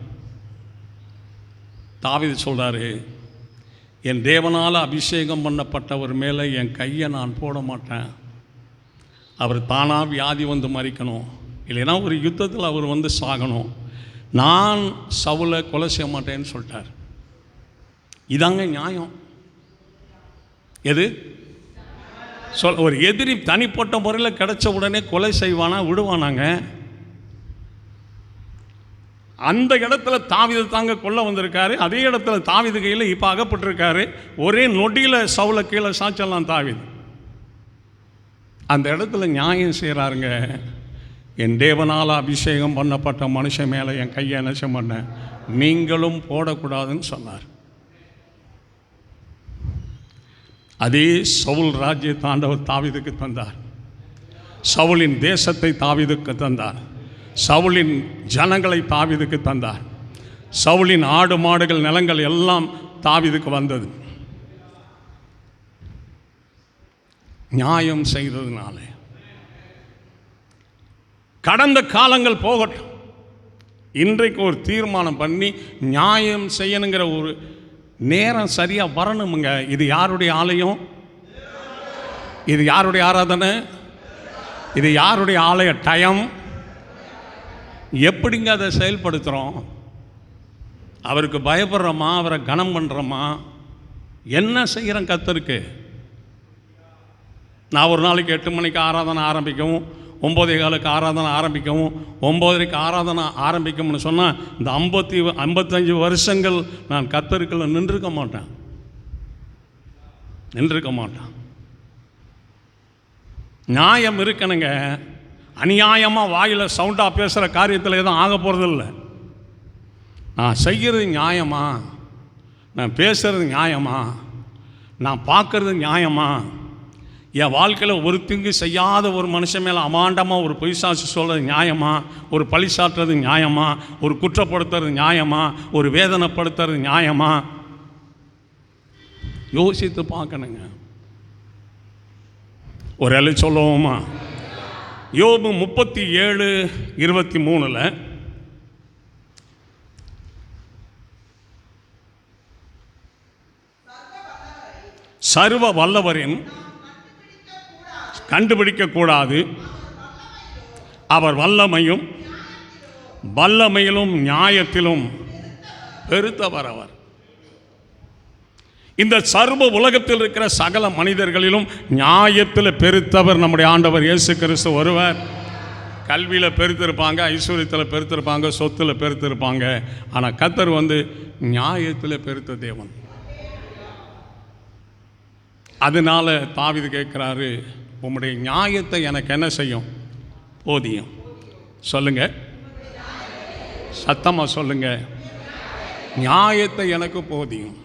தாவீது சொல்கிறாரு, என் தேவனால் அபிஷேகம் பண்ணப்பட்டவர் மேலே என் கையை நான் போட மாட்டேன். அவர் தானாக வியாதி மறிக்கணும், இல்லைன்னா ஒரு யுத்தத்தில் அவர் சாகணும். நான் சவுலை கொலை செய்ய மாட்டேன்னு சொல்லிட்டார். இதாங்க நியாயம். எது ஒரு எதிரி தனிப்பட்ட முறையில் கிடைச்ச உடனே கொலை செய்வானா, விடுவானாங்க? அந்த இடத்துல தாவீது தாங்க கொல்ல வந்திருக்காரு. அதே இடத்துல தாவீது கையில் இப்போ அகப்பட்டிருக்காரு. ஒரே நொடியில் சவுலை கீழே சாச்சலாம் தாவீது. அந்த இடத்துல நியாயம் செய்கிறாருங்க. என் தேவனால் அபிஷேகம் பண்ணப்பட்ட மனுஷன் மேலே என் கையை நினைச்சம் பண்ண நீங்களும் போடக்கூடாதுன்னு சொன்னார். அதே சவுல் ராஜ்யத்தை ஆண்டவர் தாவீதுக்கு தந்தார். சவுலின் தேசத்தை தாவீதுக்கு தந்தார். சவுலின் ஜனங்களை தாவீதுக்கு தந்தார். சவுலின் ஆடு மாடுகள் நிலங்கள் எல்லாம் தாவீதுக்கு வந்தது. நியாயம் செய்ததுனால. கடந்த காலங்கள் போகட்டும், இன்றைக்கு ஒரு தீர்மானம் பண்ணி நியாயம் செய்யணுங்கிற ஒரு நேரம் சரியாக வரணுமுங்க. இது யாருடைய ஆலயம்? இது யாருடைய ஆராதனை? இது யாருடைய ஆலய டயம்? எப்படிங்க அதை செயல்படுத்துகிறோம்? அவருக்கு பயப்படுறோமா? அவரை கனம் பண்ணுறோமா? என்ன செய்கிறோம் கர்த்தருக்கு? நான் ஒரு நாளைக்கு 8 மணிக்கு ஆராதனை ஆரம்பிக்கவும், 9:15 ஆராதனை ஆரம்பிக்கவும், 9:30 ஆராதனை ஆரம்பிக்கும்னு சொன்னால் இந்த 55 வருஷங்கள் நான் கர்த்தருக்குள்ள நின்றுக்க மாட்டேன். நியாயம் இருக்கணுங்க. அநியாயமாக வாயில் சவுண்டாக பேசுகிற காரியத்தில் எதுவும் ஆக போகிறதில்ல. நான் செய்கிறது நியாயமா? நான் பேசுகிறது நியாயமா? நான் பார்க்குறது நியாயமா? என் வாழ்க்கையில் ஒரு திங்கு செய்யாத ஒரு மனுஷன் மேலே அமாண்டமாக ஒரு பொய் சாட்சி சொல்கிறது நியாயமா? ஒரு பழி சாட்டுறது நியாயமா? ஒரு குற்றப்படுத்துறது நியாயமா? ஒரு வேதனைப்படுத்துறது நியாயமா? யோசித்து பார்க்கணுங்க. ஒரு அலை சொல்லுவோமா? யோபு 37:23 சர்வ வல்லவரின் கண்டுபிடிக்கக்கூடாது, அவர் வல்லமையிலும் நியாயத்திலும் பெருத்தவர் அவர். இந்த சர்வ உலகத்தில் இருக்கிற சகல மனிதர்களிலும் நியாயத்தில் பெருத்தவர் நம்முடைய ஆண்டவர் இயேசு கிறிஸ்து ஒருவர். கல்வியில் பெருத்திருப்பாங்க, ஐஸ்வர்யத்தில் பெருத்திருப்பாங்க, சொத்தில் பெருத்திருப்பாங்க. ஆனால் கர்த்தர் நியாயத்தில் பெருத்த தேவன். அதனால தாவீது கேட்குறாரு, உம்முடைய நியாயத்தை எனக்கு என்ன செய்யும்? போதியும். சொல்லுங்க, சத்தமாக சொல்லுங்க, நியாயத்தை எனக்கு போதியும்.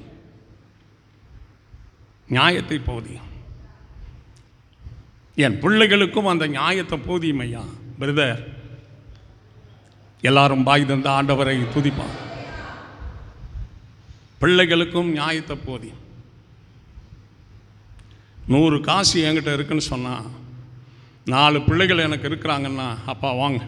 நியாயத்தை போதியும். என் பிள்ளைகளுக்கும் அந்த நியாயத்தை போதியும் ஐயா. பிரதர், எல்லாரும் பாய் தந்த ஆண்டவரை துதிப்பான். பிள்ளைகளுக்கும் நியாயத்தை போதியும். 100 காசு என்கிட்ட இருக்குன்னு சொன்னால், 4 பிள்ளைகள் எனக்கு இருக்கிறாங்கன்னா, அப்பா வாங்க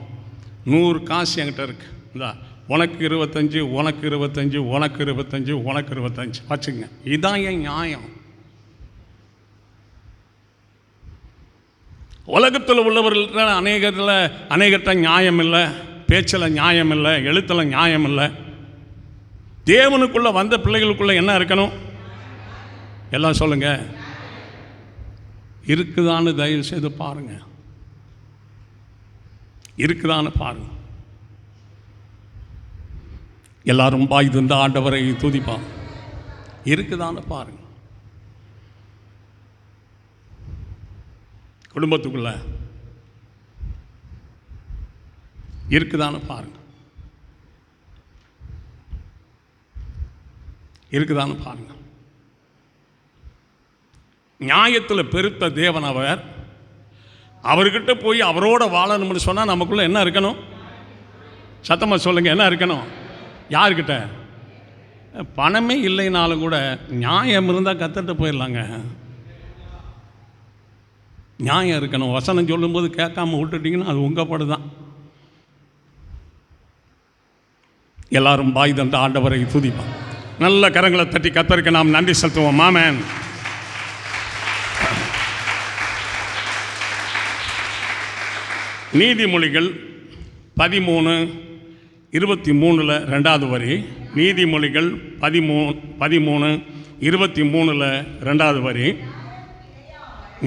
100 காசு என்கிட்ட இருக்கு, இந்தா உனக்கு 25, உனக்கு 25, உனக்கு 25, உனக்கு 25 வச்சுங்க. இதுதான் என் நியாயம். உலகத்தில் உள்ளவர்கள் அநேகர்கிட்ட நியாயம் இல்லை, பேச்சில் நியாயம் இல்லை, எழுத்தில் நியாயம் இல்லை. தேவனுக்குள்ளே வந்த பிள்ளைகளுக்குள்ளே என்ன இருக்கணும்? எல்லாம் சொல்லுங்க, இருக்குதான்னு தயவு செய்து பாருங்க. இருக்குதான்னு பாருங்க. எல்லாரும் பாய் தந்த ஆண்டவரை துதிப்பான். இருக்குதான்னு பாருங்க. குடும்பத்துக்குள்ள இருக்குதான்னு பாருங்க. இருக்குதான்னு பாருங்க. நியாயத்தில் பெருத்த தேவன் அவர். அவர்கிட்ட போய் அவரோட வாழணும்னு சொன்னால் நமக்குள்ள என்ன இருக்கணும்? சத்தமாக சொல்லுங்க, என்ன இருக்கணும்? யார்கிட்ட? பணமே இல்லைனாலும் கூட நியாயம் இருந்தால் கற்றுட்டு போயிடலாங்க. நியாயம் இருக்கணும். வசனம் சொல்லும்போது கேட்காம விட்டுட்டிங்கன்னா அது உங்கள் படுதான். எல்லாரும் பாய் தந்த ஆண்டவரை துதிப்பான். நல்ல கரங்களை தட்டி கர்த்தருக்கு நாம் நன்றி செலுத்துவோம். ஆமென். நீதிமொழிகள் 13:23 2வது வரி. நீதிமொழிகள் 13:23 2வது வரி.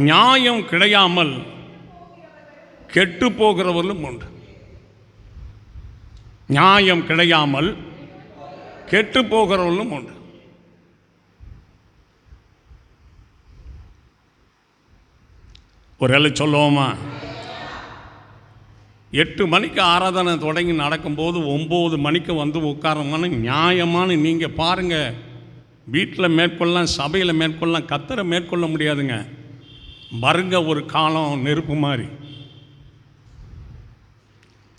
நியாயம் கிடையாமல் கெட்டு போகிறவர்களும் உண்டு. நியாயம் கிடையாமல் கெட்டு போகிறவர்களும் உண்டு. ஒரு வேளை சொல்லுவோமா? 8 மணிக்கு ஆராதனை தொடங்கி நடக்கும்போது 9 மணிக்கு வந்து உட்காரமான நியாயமான நீங்கள் பாருங்கள். வீட்டில் மேற்கொள்ளலாம், சபையில் மேற்கொள்ளலாம், கர்த்தரை மேற்கொள்ள முடியாதுங்க. வருங்க ஒரு காலம் நெருப்பு மாதிரி.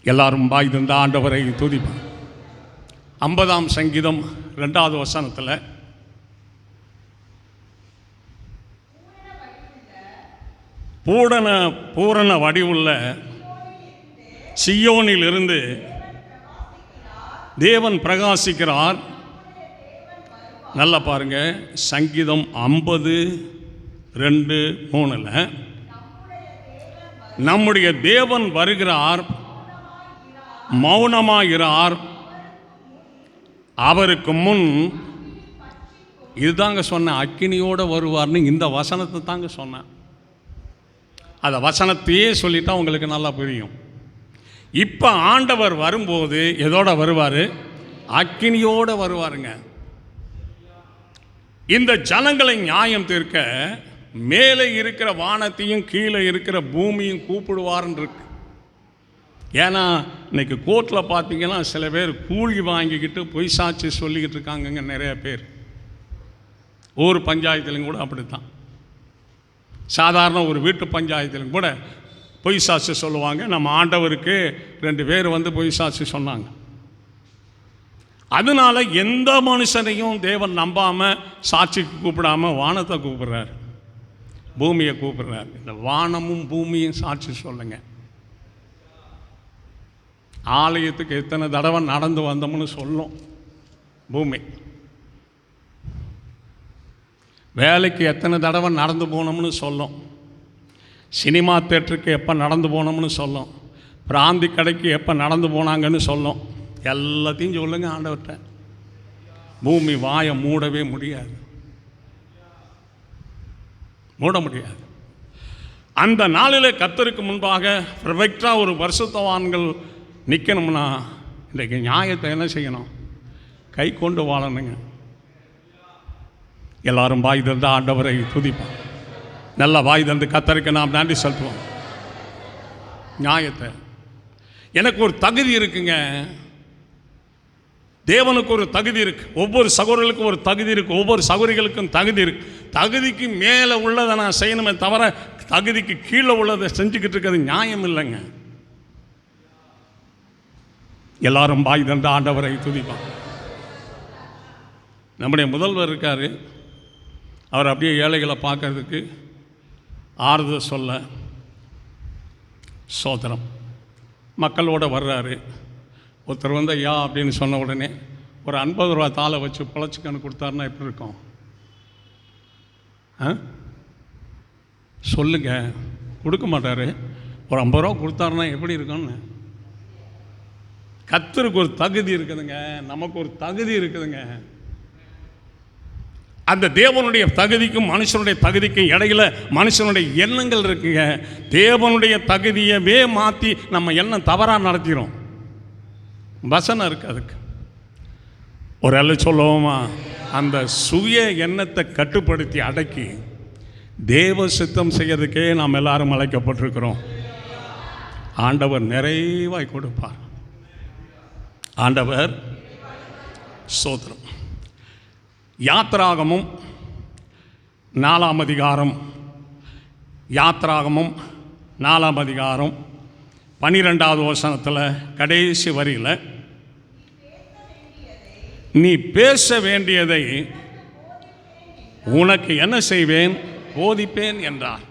எல்லாரும் பாய் தந்த ஆண்டவரை துதிப்பான். 50ஆம் சங்கீதம் 2வது வசனத்தில் பூரண வடிவுள்ள சியோனிலிருந்து தேவன் பிரகாசிக்கிறார். நல்லா பாருங்க, சங்கீதம் 50:2-3 நம்முடைய தேவன் வருகிறார், மௌனமாகிறார், அவருக்கு முன் இதுதாங்க சொன்னேன், அக்கினியோடு வருவார்னு. இந்த வசனத்தை தாங்க சொன்னேன். அந்த வசனத்தையே சொல்லிட்டா உங்களுக்கு நல்லா புரியும். இப்போ ஆண்டவர் வரும்போது எதோட வருவார்? அக்கினியோடு வருவாருங்க. இந்த ஜனங்களை நியாயம் தீர்க்க மேலே இருக்கிற வானத்தையும் கீழே இருக்கிற பூமியும் கூப்பிடுவார்ன்னு இருக்கு. ஏன்னா இன்னைக்கு கோர்ட்டில் பார்த்தீங்கன்னா சில பேர் கூலி வாங்கிக்கிட்டு பொய் சாட்சி சொல்லிக்கிட்டு இருக்காங்கங்க நிறைய பேர். ஊர் பஞ்சாயத்துலையும் கூட அப்படித்தான். சாதாரண ஒரு வீட்டு பஞ்சாயத்திலும் கூட பொய் சாட்சி சொல்லுவாங்க. நம்ம ஆண்டவருக்கு 2 பேர் வந்து பொய் சாட்சி சொன்னாங்க. அதனால எந்த மனுஷனையும் தேவன் நம்பாமல் சாட்சிக்கு கூப்பிடாம வானத்தை கூப்பிடுறார், பூமியை கூப்பிடுறார். இந்த வானமும் பூமியும் சாட்சி சொல்லுங்க. ஆலயத்துக்கு எத்தனை தடவை நடந்து வந்தோம்னு சொல்லும் பூமி. வேலைக்கு எத்தனை தடவை நடந்து போனோம்னு சொல்லும். சினிமா தேட்டருக்கு எப்போ நடந்து போனோம்னு சொல்லும். பிராந்தி கடைக்கு எப்போ நடந்து போனாங்கன்னு சொல்லும். எல்லாத்தையும் சொல்லுங்க ஆண்டவர்கிட்ட. பூமி வாயை மூடவே முடியாது, மூட முடியாது. அந்த நாளில் கர்த்தருக்கு முன்பாக பெர்ஃபெக்டாக ஒரு பரிசுத்தவான்கள் நிற்கணும்னா இன்றைக்கு நியாயத்தை என்ன செய்யணும்? கை கொண்டு வாழணுங்க. எல்லாரும் வாய் தந்து ஆண்டவரை துதிப்போம். நல்லா வாய் தந்து கர்த்தருக்கு நாம் நன்றி செலுத்துவோம். நியாயத்தை எனக்கு ஒரு தகுதி இருக்குங்க. தேவனுக்கு ஒரு தகுதி இருக்கு, ஒவ்வொரு சகோதரர்களுக்கும் ஒரு தகுதி இருக்கு, ஒவ்வொரு சகோதரிகளுக்கும் தகுதி இருக்கு. தகுதிக்கு மேலே உள்ளதை நான் செய்யணுமே தவிர தகுதிக்கு கீழே உள்ளதை செஞ்சுக்கிட்டு இருக்கிறது நியாயம் இல்லைங்க. எல்லாரும் பாய் தந்த ஆண்டவரை துதிப்பான். நம்முடைய முதல்வர் இருக்கார், அவர் அப்படியே ஏழைகளை பார்க்கறதுக்கு ஆறுதல் சொல்ல சோதனம் மக்களோட வர்றாரு. ஒருத்தர் வந்து ஐயா அப்படின்னு சொன்ன உடனே ஒரு 50 ரூபா தாளை வச்சு பிழைச்சிக்கன்னு கொடுத்தாருன்னா எப்படி இருக்கும்? சொல்லுங்க. கொடுக்க மாட்டார். ஒரு 50 ரூபா கொடுத்தாருன்னா எப்படி இருக்கும்னு. கர்த்தருக்கு ஒரு தகுதி இருக்குதுங்க, நமக்கு ஒரு தகுதி இருக்குதுங்க. அந்த தேவனுடைய தகுதிக்கும் மனுஷனுடைய தகுதிக்கும் இடையில மனுஷனுடைய எண்ணங்கள் இருக்குங்க. தேவனுடைய தகுதியவே மாற்றி நம்ம எண்ணம் தவறாக நடத்திடும். வசனம் இருக்கு அதுக்கு. ஒரு அல்ல சொல்லுவோமா, அந்த சுய எண்ணத்தை கட்டுப்படுத்தி அடக்கி தேவ சித்தம் செய்யறதுக்கே நாம் எல்லாரும் அழைக்கப்பட்டிருக்கிறோம். ஆண்டவர் நிறைவாய் கொடுப்பார். ஆண்டவர் சோத்திரம். யாத்ராகமும் 4ஆம் அதிகாரம், யாத்ராகமும் 4ஆம் அதிகாரம் 12வது வசனத்தில் கடைசி வரியில், நீ பேச வேண்டியதை உனக்கு என்ன செய்வேன், போதிப்பேன் என்றார்.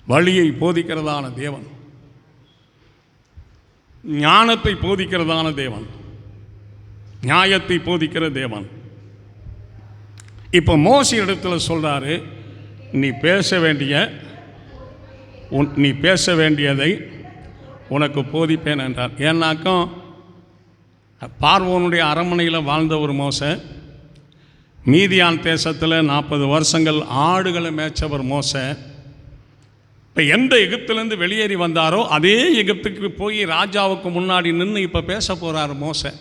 வழியை போதிக்கிறதான தேவன், ஞானத்தை போதிக்கிறதான தேவன், நியாயத்தை போதிக்கிற தேவன். இப்போ மோசே இடத்துல சொல்றாரு, நீ பேச வேண்டியதை உனக்கு போதிப்பேன் என்றார். ஏன்னாக்கும் பார்வோனுடைய அரண்மனையில் வாழ்ந்த ஒரு மோசே, மீதியான் தேசத்தில் 40 வருஷங்கள் ஆடுகளை மேய்ச்சவர் மோசே. இப்போ எந்த எகிப்திலேருந்து வெளியேறி வந்தாரோ அதே எகிப்துக்கு போய் ராஜாவுக்கு முன்னாடி நின்று இப்போ பேச போகிறார் மோசே.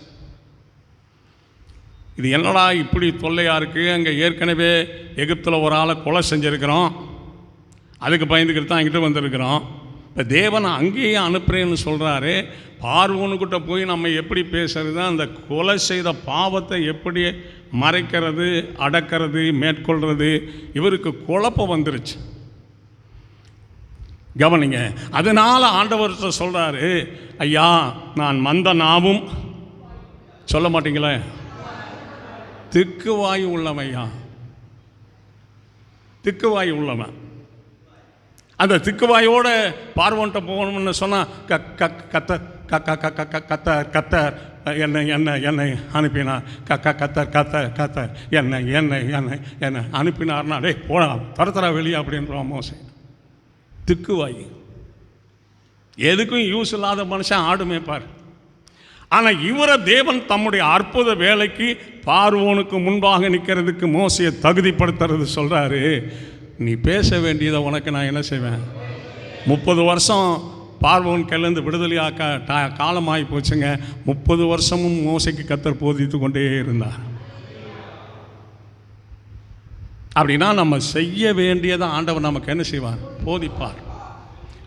இது என்னடா இப்படி தொல்லையாக இருக்குது, அங்கே ஏற்கனவே எகிப்தில் ஒரு ஆளை கொலை செஞ்சுருக்கிறோம், அதுக்கு பயந்துக்கிட்டு தான் அங்கிட்ட வந்திருக்கிறோம். இப்போ தேவனை அங்கேயே அனுப்புகிறேன்னு சொல்கிறாரு. பார்வோனுக்கிட்ட போய் நம்ம எப்படி பேசுறது, அந்த கொலை செய்த பாவத்தை எப்படி மறைக்கிறது, அடக்கிறது, மேற்கொள்கிறது, இவருக்கு குழப்பம் வந்துருச்சு. கவனிங்க. அதனால் ஆண்டவர்கிட்ட சொல்கிறாரு, ஐயா நான் மந்த நாவும் சொல்ல மாட்டீங்களே, திக்குவாய் உள்ளவையா, திக்குவாய் உள்ளவன். அந்த திக்குவாயோட பார்வோன்ட்ட போகணும்னு சொன்னால் கத்தர் என்னை அனுப்பினார், கத்தர் என்னை அனுப்பினார்னா டே போடா தரத்தரா வெளியே அப்படின்றான் மோசே. திக்குவாய், எதுக்கும் யூஸ் இல்லாத மனுஷன் ஆடு மேய்ப்பார். ஆனால் இவரை தேவன் தம்முடைய அற்புத வேலைக்கு பார்வோனுக்கு முன்பாக நிற்கிறதுக்கு மோசையை தகுதிப்படுத்துறது சொல்கிறாரு. நீ பேச வேண்டியதை உனக்கு நான் என்ன செய்வேன். 30 வருஷம் பார்வோன் கையிலேருந்து விடுதலையாக்க காலமாகி போச்சுங்க. 30 வருஷமும் மோசைக்கு கர்த்தர் போதித்து கொண்டே இருந்தார். அப்படின்னா நம்ம செய்ய வேண்டியதை ஆண்டவர் நமக்கு என்ன செய்வார், போதிப்பார்.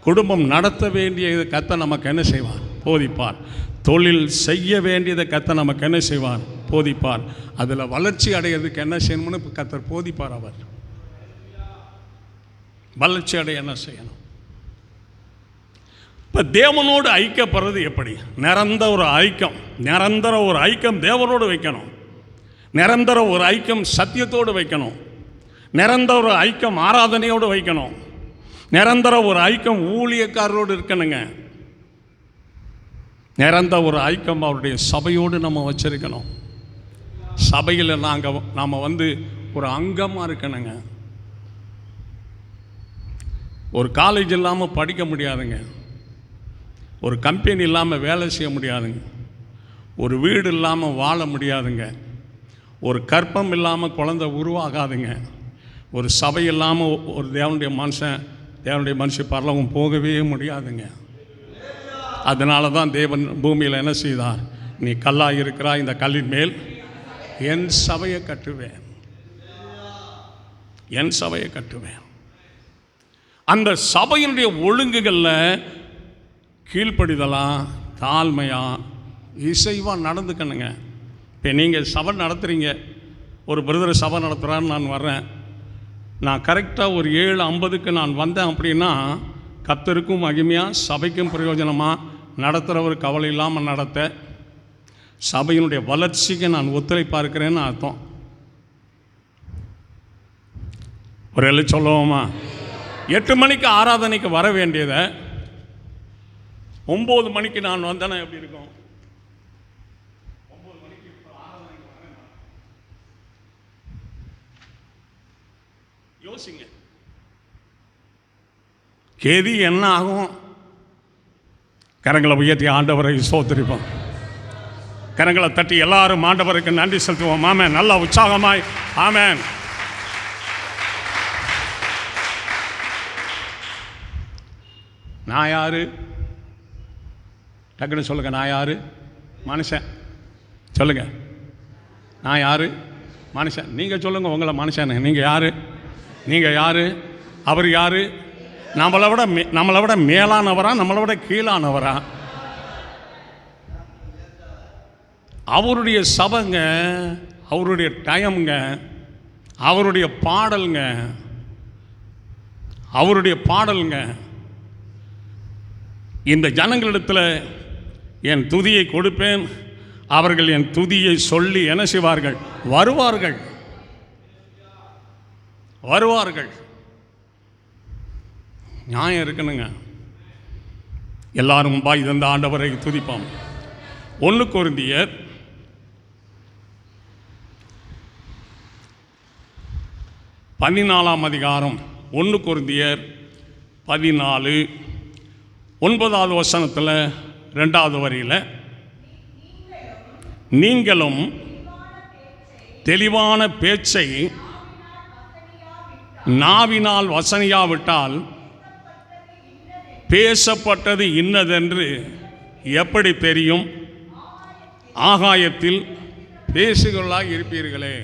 குடும்பம் நடத்த வேண்டியதை கர்த்தர் நமக்கு என்ன செய்வார், போதிப்பார். தொழில் செய்ய வேண்டியதை கர்த்தர் நமக்கு என்ன செய்வார், போதிப்பார். அதில் வளர்ச்சி அடைகிறதுக்கு என்ன செய்யணும்னு கர்த்தர் போதிப்பார். அவர் வளர்ச்சி அடைய என்ன செய்யணும். இப்போ தேவனோடு ஐக்கியப்படுறது எப்படி? நிரந்தர ஒரு ஐக்கியம் தேவனோடு வைக்கணும். நிரந்தர ஒரு ஐக்கியம் சத்தியத்தோடு வைக்கணும். நிரந்தர ஒரு ஐக்கியம் ஆராதனையோடு வைக்கணும். நிரந்தர ஒரு ஐக்கியம் ஊழியக்காரரோடு இருக்கணுங்க. நிரந்தர ஒரு ஐக்கியம் அவருடைய சபையோடு நம்ம வச்சிருக்கணும். சபையில் நாம் ஒரு அங்கமாக இருக்கணுங்க. ஒரு காலேஜ் இல்லாமல் படிக்க முடியாதுங்க. ஒரு கம்பெனி இல்லாமல் வேலை செய்ய முடியாதுங்க. ஒரு வீடு இல்லாமல் வாழ முடியாதுங்க. ஒரு கற்பம் இல்லாமல் குழந்தை உருவாகாதுங்க. ஒரு சபை இல்லாமல் ஒரு தேவனுடைய மனுஷன் பரலோகம் போகவே முடியாதுங்க. அதனால தான் தேவன் பூமியில் என்ன செய்தார், நீ கல்லாக இருக்கிறா, இந்த கல்லின் மேல் என் சபையை கட்டுவேன், என் சபையை கட்டுவேன். அந்த சபையினுடைய ஒழுங்குகளில் கீழ்ப்படிதலா தாழ்மையாக இசைவாக நடந்துக்கணுங்க. இப்போ நீங்கள் சபை நடத்துகிறீங்க, ஒரு பிரதர் சபை நடத்துகிறான்னு நான் வர்றேன், நான் கரெக்டாக ஒரு 7:50க்கு நான் வந்தேன் அப்படின்னா கர்த்தருக்கும் மகிமையாக சபைக்கும் பிரயோஜனமாக நடத்துகிறவர் கவலை இல்லாமல் நடத்த சபையினுடைய வளர்ச்சிக்கு நான் ஒத்துழைப்பாக இருக்கிறேன்னு அர்த்தம். ஒரு எழு சொல்லுவோமா? 8 மணிக்கு ஆராதனைக்கு வர வேண்டியதை 9 மணிக்கு நான் வந்தேன்னா எப்படி இருக்கும்? 9 மணிக்கு ஆராதனைக்கு வரேன். யோசிங்க, கேதி என்ன ஆகும்? கரங்களை உயர்த்தி ஆண்டவரை ஸ்தோத்திரிப்போம். கரங்களை தட்டி எல்லாரும் ஆண்டவருக்கு நன்றி செலுத்துவோம். ஆமென். நல்ல உற்சாகமாய் ஆமென். நான் யாரு? டக்குன்னு சொல்லுங்க. நான் யாரு? மனுஷன். சொல்லுங்க, நான் யாரு? மனுஷன். நீங்கள் சொல்லுங்க, உங்களை மனுஷன். நீங்கள் யாரு? நீங்கள் யாரு? அவர் யாரு? நம்மளை விட மேலானவரா, நம்மளை விட கீழானவரா? அவருடைய சபைங்க, அவருடைய டைம்ங்க, அவருடைய பாடலுங்க, அவருடைய பாடலுங்க. இந்த ஜனங்களிடத்தில் என் துதியை கொடுப்பேன், அவர்கள் என் துதியை சொல்லி என்ன செய்வார்கள்? வருவார்கள், வருவார்கள். நியாயம் இருக்கணுங்க. எல்லாரும் பாய் தந்த ஆண்டவரை துதிப்போம். 1 கொரிந்தியர் 14ஆம் அதிகாரம், 1 கொரிந்தியர் 14 9வது வசனத்தில் 2வது வரியில், நீங்களும் தெளிவான பேச்சை நாவினால் வசனியாவிட்டால் பேசப்பட்டது இன்னதென்று எப்படி தெரியும்? ஆகாயத்தில் பேசுகளாக இருப்பீர்களே.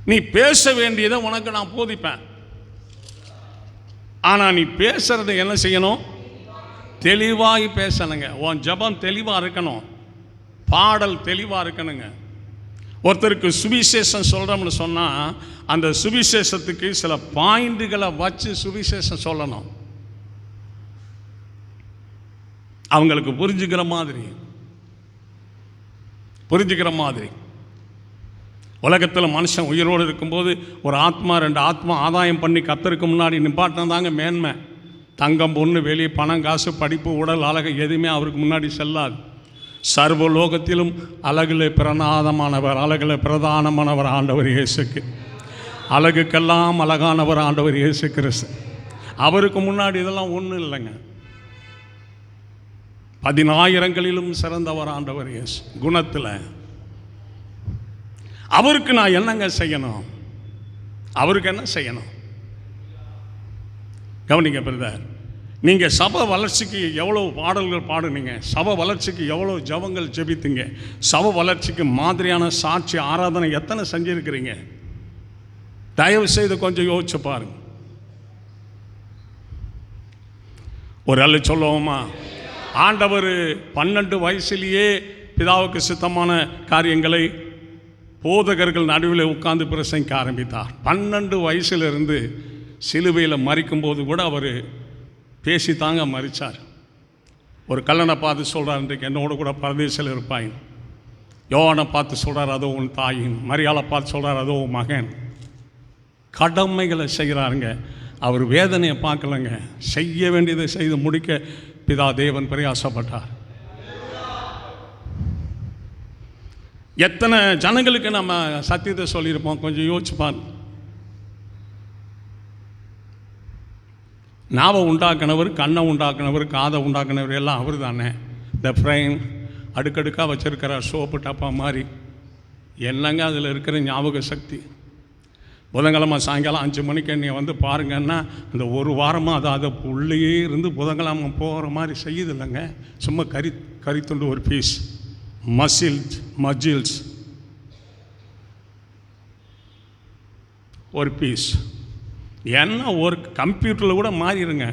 நீ பேச வேண்டியதை உனக்கு நான் போதிப்பேன், ஆனால் நீ பேசுறது என்ன செய்யணும்? தெளிவாக பேசணுங்க. உன் ஜபம் தெளிவாக இருக்கணும், பாடல் தெளிவாக இருக்கணுங்க. ஒருத்தருக்கு சுவிசேஷம் சொல்கிறோம்னு சொன்னால் அந்த சுவிசேஷத்துக்கு சில பாயிண்ட்டுகளை வச்சு சுவிசேஷம் சொல்லணும், அவங்களுக்கு புரிஞ்சுக்கிற மாதிரி. உலகத்தில் மனுஷன் உயிரோடு இருக்கும்போது ஒரு ஆத்மா 2 ஆத்மா ஆதாயம் பண்ணி கர்த்தருக்கு முன்னாடி நிப்பாட்டினதாங்க மேன்மை. தங்கம் பொண்ணு வெளியே பணம் காசு படிப்பு உடல் அழகு எதுவுமே அவருக்கு முன்னாடி செல்லாது. சர்வலோகத்திலும் அழகில் பிரதானமானவர், அழகில் பிரதானமானவர் ஆண்டவர் இயேசுக்கு. அழகுக்கெல்லாம் அழகானவர் ஆண்டவர் இயேசு கிறிஸ்து. அவருக்கு முன்னாடி இதெல்லாம் ஒன்றும் இல்லைங்க. 10,000களிலும் சிறந்தவர் ஆண்டவர் இயேசு குணத்தில். அவருக்கு நான் என்னங்க செய்யணும்? அவருக்கு என்ன செய்யணும்? கவனிங்க பிரதர், நீங்கள் சபை வளர்ச்சிக்கு எவ்வளோ பாடல்கள் பாடுனீங்க, சபை வளர்ச்சிக்கு எவ்வளோ ஜபங்கள் ஜெபித்தீங்க, சபை வளர்ச்சிக்கு மாதிரியான சாட்சி ஆராதனை எத்தனை செஞ்சுருக்கிறீங்க? தயவு செய்து கொஞ்சம் யோசிச்சு பாருங்க. ஒரு ஆள் சொல்லுவோமா, ஆண்டவர் 12 வயசுலேயே பிதாவுக்கு சித்தமான காரியங்களை போதகர்கள் நடுவில் உட்கார்ந்து பிரசங்கிக்க ஆரம்பித்தார். 12 வயசுலேருந்து சிலுவையில் மரிக்கும்போது கூட அவர் பேசித்தாங்க மரித்தார். ஒரு கல்லனை பார்த்து சொல்கிறார், இன்றைக்கு என்னோட கூட பரதேசில் இருப்பாயின். யோவானை பார்த்து சொல்கிறார், அதோ உன் தாயின். மரியாதை பார்த்து சொல்கிறார், அதோ உன் மகன். கடமைகளை செய்கிறாருங்க. அவர் வேதனையை பார்க்கலங்க, செய்ய வேண்டியதை செய்து முடிக்க பிதா தேவன் பிரயாசப்பட்டார். எத்தனை ஜனங்களுக்கு நம்ம சத்தியத்தை சொல்லியிருப்போம், கொஞ்சம் யோசிச்சுப்பார். நாவை உண்டாக்குனவர், கண்ணை உண்டாக்குனவர், காதை உண்டாக்குனவர் எல்லாம் அவர் தானே. இந்த ஃப்ரைன் அடுக்கடுக்காக வச்சுருக்கிறார், சோப்பு டப்பா மாதிரி. என்னங்க அதில் இருக்கிற ஞாபக சக்தி? புதன்கிழமை சாயங்காலம் 5 மணிக்கு நீ வந்து பாருங்கன்னா அந்த ஒரு வாரமாக அதை உள்ளேயே இருந்து புதன்கிழமை போகிற மாதிரி செய்யுது இல்லைங்க. சும்மா கறித்துண்டு ஒரு பீஸ், மஜில்ஸ் ஒரு பீஸ். என்ன ஒரு கம்ப்யூட்டரில் கூட மாறிடுங்க,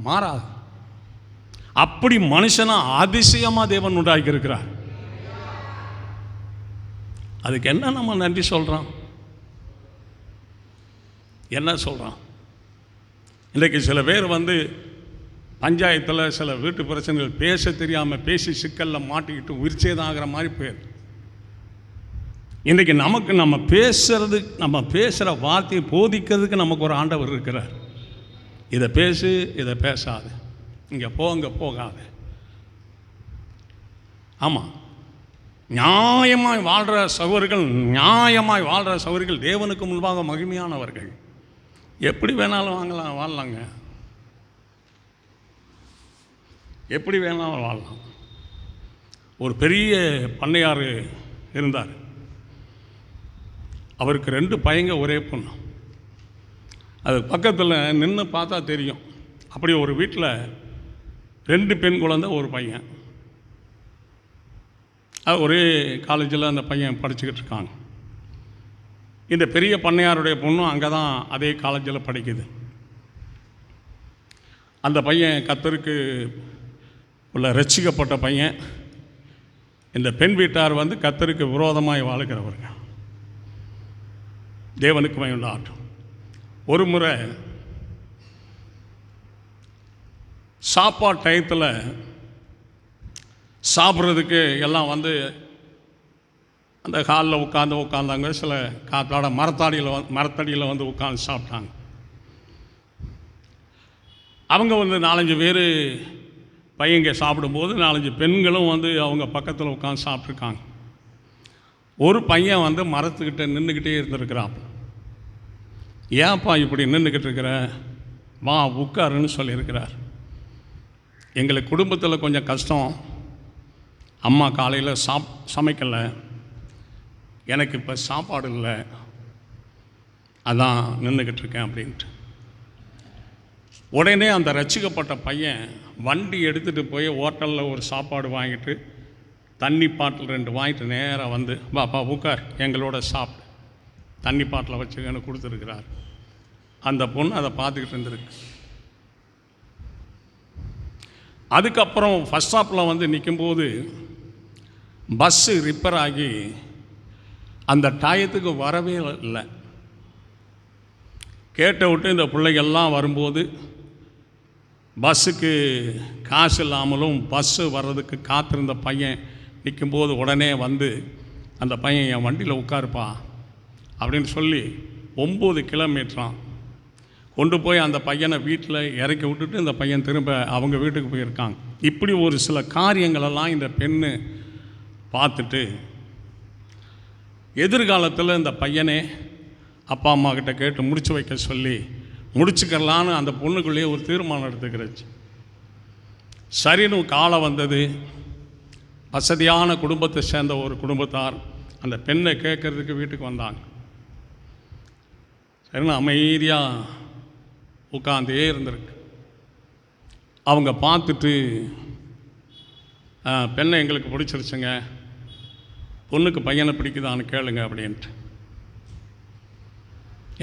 மாறாது. அப்படி மனுஷனா அதிசயமாக தேவன் உண்டாக்கி இருக்கிறார். அதுக்கு என்ன நம்ம நன்றி சொல்கிறோம்? என்ன சொல்கிறோம்? இன்றைக்கு சில பேர் பஞ்சாயத்தில் சில வீட்டு பிரச்சனைகள் பேச தெரியாமல் பேசி சிக்கலில் மாட்டிக்கிட்டு உயிர்ச்சேதம் ஆகிற மாதிரி போயிரு. இன்றைக்கி நம்ம பேசுகிற வார்த்தையை போதிக்கிறதுக்கு நமக்கு ஒரு ஆண்டவர் இருக்கிறார். இதை பேசு, இதை பேசாது, இங்கே அங்கே போகாது. ஆமாம், நியாயமாய் வாழ்கிற சகோதரிகள் தேவனுக்கு முன்பாக மகிமையானவர்கள். எப்படி வேணாலும் வாழலாங்க, எப்படி வேணாலும் வாழலாம். ஒரு பெரிய பண்ணையார் இருந்தார். அவருக்கு 2 பையங்க, ஒரே பொண்ணு. அது பக்கத்தில் நின்று பார்த்தா தெரியும். அப்படி ஒரு வீட்டில் 2 பெண் குழந்தை, ஒரு பையன். அது ஒரே காலேஜில் அந்த பையன் படிச்சுக்கிட்டு இருக்காங்க. இந்த பெரிய பண்ணையாருடைய பொண்ணும் அங்கே தான் அதே காலேஜில் படிக்குது. அந்த பையன் கர்த்தருக்கு உள்ள ரட்சிக்கப்பட்ட பையன். இந்த பெண் வீட்டார் கர்த்தருக்கு விரோதமாய் வாழ்கிறவர்கள். தேவனுக்கு மகிமையுண்டாகட்டும். ஒரு முறை சாப்பாடு டயத்தில் சாப்பிட்றதுக்கு எல்லாம் அந்த ஹாலில் உட்காந்தாங்க. சில காத்தாட மரத்தடியில் உட்காந்து சாப்பிட்டாங்க. அவங்க 4-5 பேர் பையங்க சாப்பிடும்போது 4-5 பெண்களும் அவங்க பக்கத்தில் உட்காந்து சாப்பிட்ருக்காங்க. ஒரு பையன் மரத்துக்கிட்ட நின்றுக்கிட்டே இருந்திருக்கிறான். ஏன்ப்பா இப்படி நின்றுக்கிட்டு இருக்கிற, வா உட்காருன்னு சொல்லியிருக்கிறார். எங்களுக்கு குடும்பத்தில் கொஞ்சம் கஷ்டம், அம்மா காலையில் சமைக்கலை, எனக்கு இப்போ சாப்பாடு இல்லை, அதான் நின்றுக்கிட்டு இருக்கேன் அப்படின்ட்டு. உடனே அந்த ரட்சிக்கப்பட்ட பையன் வண்டி எடுத்துகிட்டு போய் ஹோட்டலில் ஒரு சாப்பாடு வாங்கிட்டு தண்ணி பாட்டில் 2 வாங்கிட்டு நேராக வாப்பா உட்கார், எங்களோட சாப்பிட்டு தண்ணி பாட்டில் வச்சுக்கன்னு கொடுத்துருக்கிறார். அந்த பொண்ணு அதை பார்த்துக்கிட்டு இருந்திருக்கு. அதுக்கப்புறம் ஃபஸ்ட் ஸ்டாப்பில் நிற்கும்போது பஸ்ஸு ரிப்பேர் ஆகி அந்த டயத்துக்கு வரவே இல்லை. கேட்ட விட்டு இந்த பிள்ளைகள்லாம் வரும்போது பஸ்ஸுக்கு காசு இல்லாமலும் பஸ்ஸு வர்றதுக்கு காத்திருந்த பையன் நிற்கும்போது உடனே அந்த பையன் என் வண்டியில் உட்காருப்பா அப்படின்னு சொல்லி 9 கிலோமீட்டரான் கொண்டு போய் அந்த பையனை வீட்டில் இறக்கி விட்டுட்டு இந்த பையன் திரும்ப அவங்க வீட்டுக்கு போயிருக்காங்க. இப்படி ஒரு சில காரியங்களெல்லாம் இந்த பெண்ணு பார்த்துட்டு எதிர்காலத்தில் இந்த பையனே அப்பா அம்மா கிட்ட கேட்டு முடிச்சு வைக்க சொல்லி முடிச்சுக்கலான்னு அந்த பொண்ணுக்குள்ளேயே ஒரு தீர்மானம் எடுத்துக்கிறச்சு. சரின்னு காலம் வந்தது. வசதியான குடும்பத்தை சேர்ந்த ஒரு குடும்பத்தார் அந்த பெண்ணை கேட்கறதுக்கு வீட்டுக்கு வந்தாங்க. சரின்னு அமைதியாக உட்காந்தே இருந்திருக்கு. அவங்க பார்த்துட்டு பெண்ணை எங்களுக்கு பிடிச்சிருச்சுங்க, பொண்ணுக்கு பையனை பிடிக்குதான்னு கேளுங்க அப்படின்ட்டு.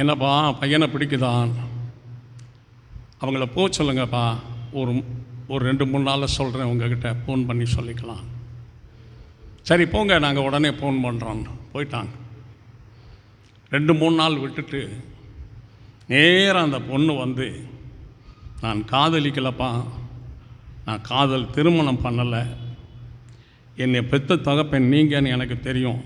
என்னப்பா பையனை பிடிக்குதான், அவங்கள போக சொல்லுங்கப்பா, ஒரு 2-3 நாளில் சொல்கிறேன், உங்ககிட்ட ஃபோன் பண்ணி சொல்லிக்கலாம். சரி போங்க, நாங்கள் உடனே ஃபோன் பண்ணுறோம். போயிட்டாங்க. 2-3 நாள் விட்டுட்டு நேராக அந்த பொண்ணு நான் காதலிக்கலப்பா, நான் காதல் திருமணம் பண்ணலை, என்னை பெத்த தகப்பன் நீங்கன்னு எனக்கு தெரியும்,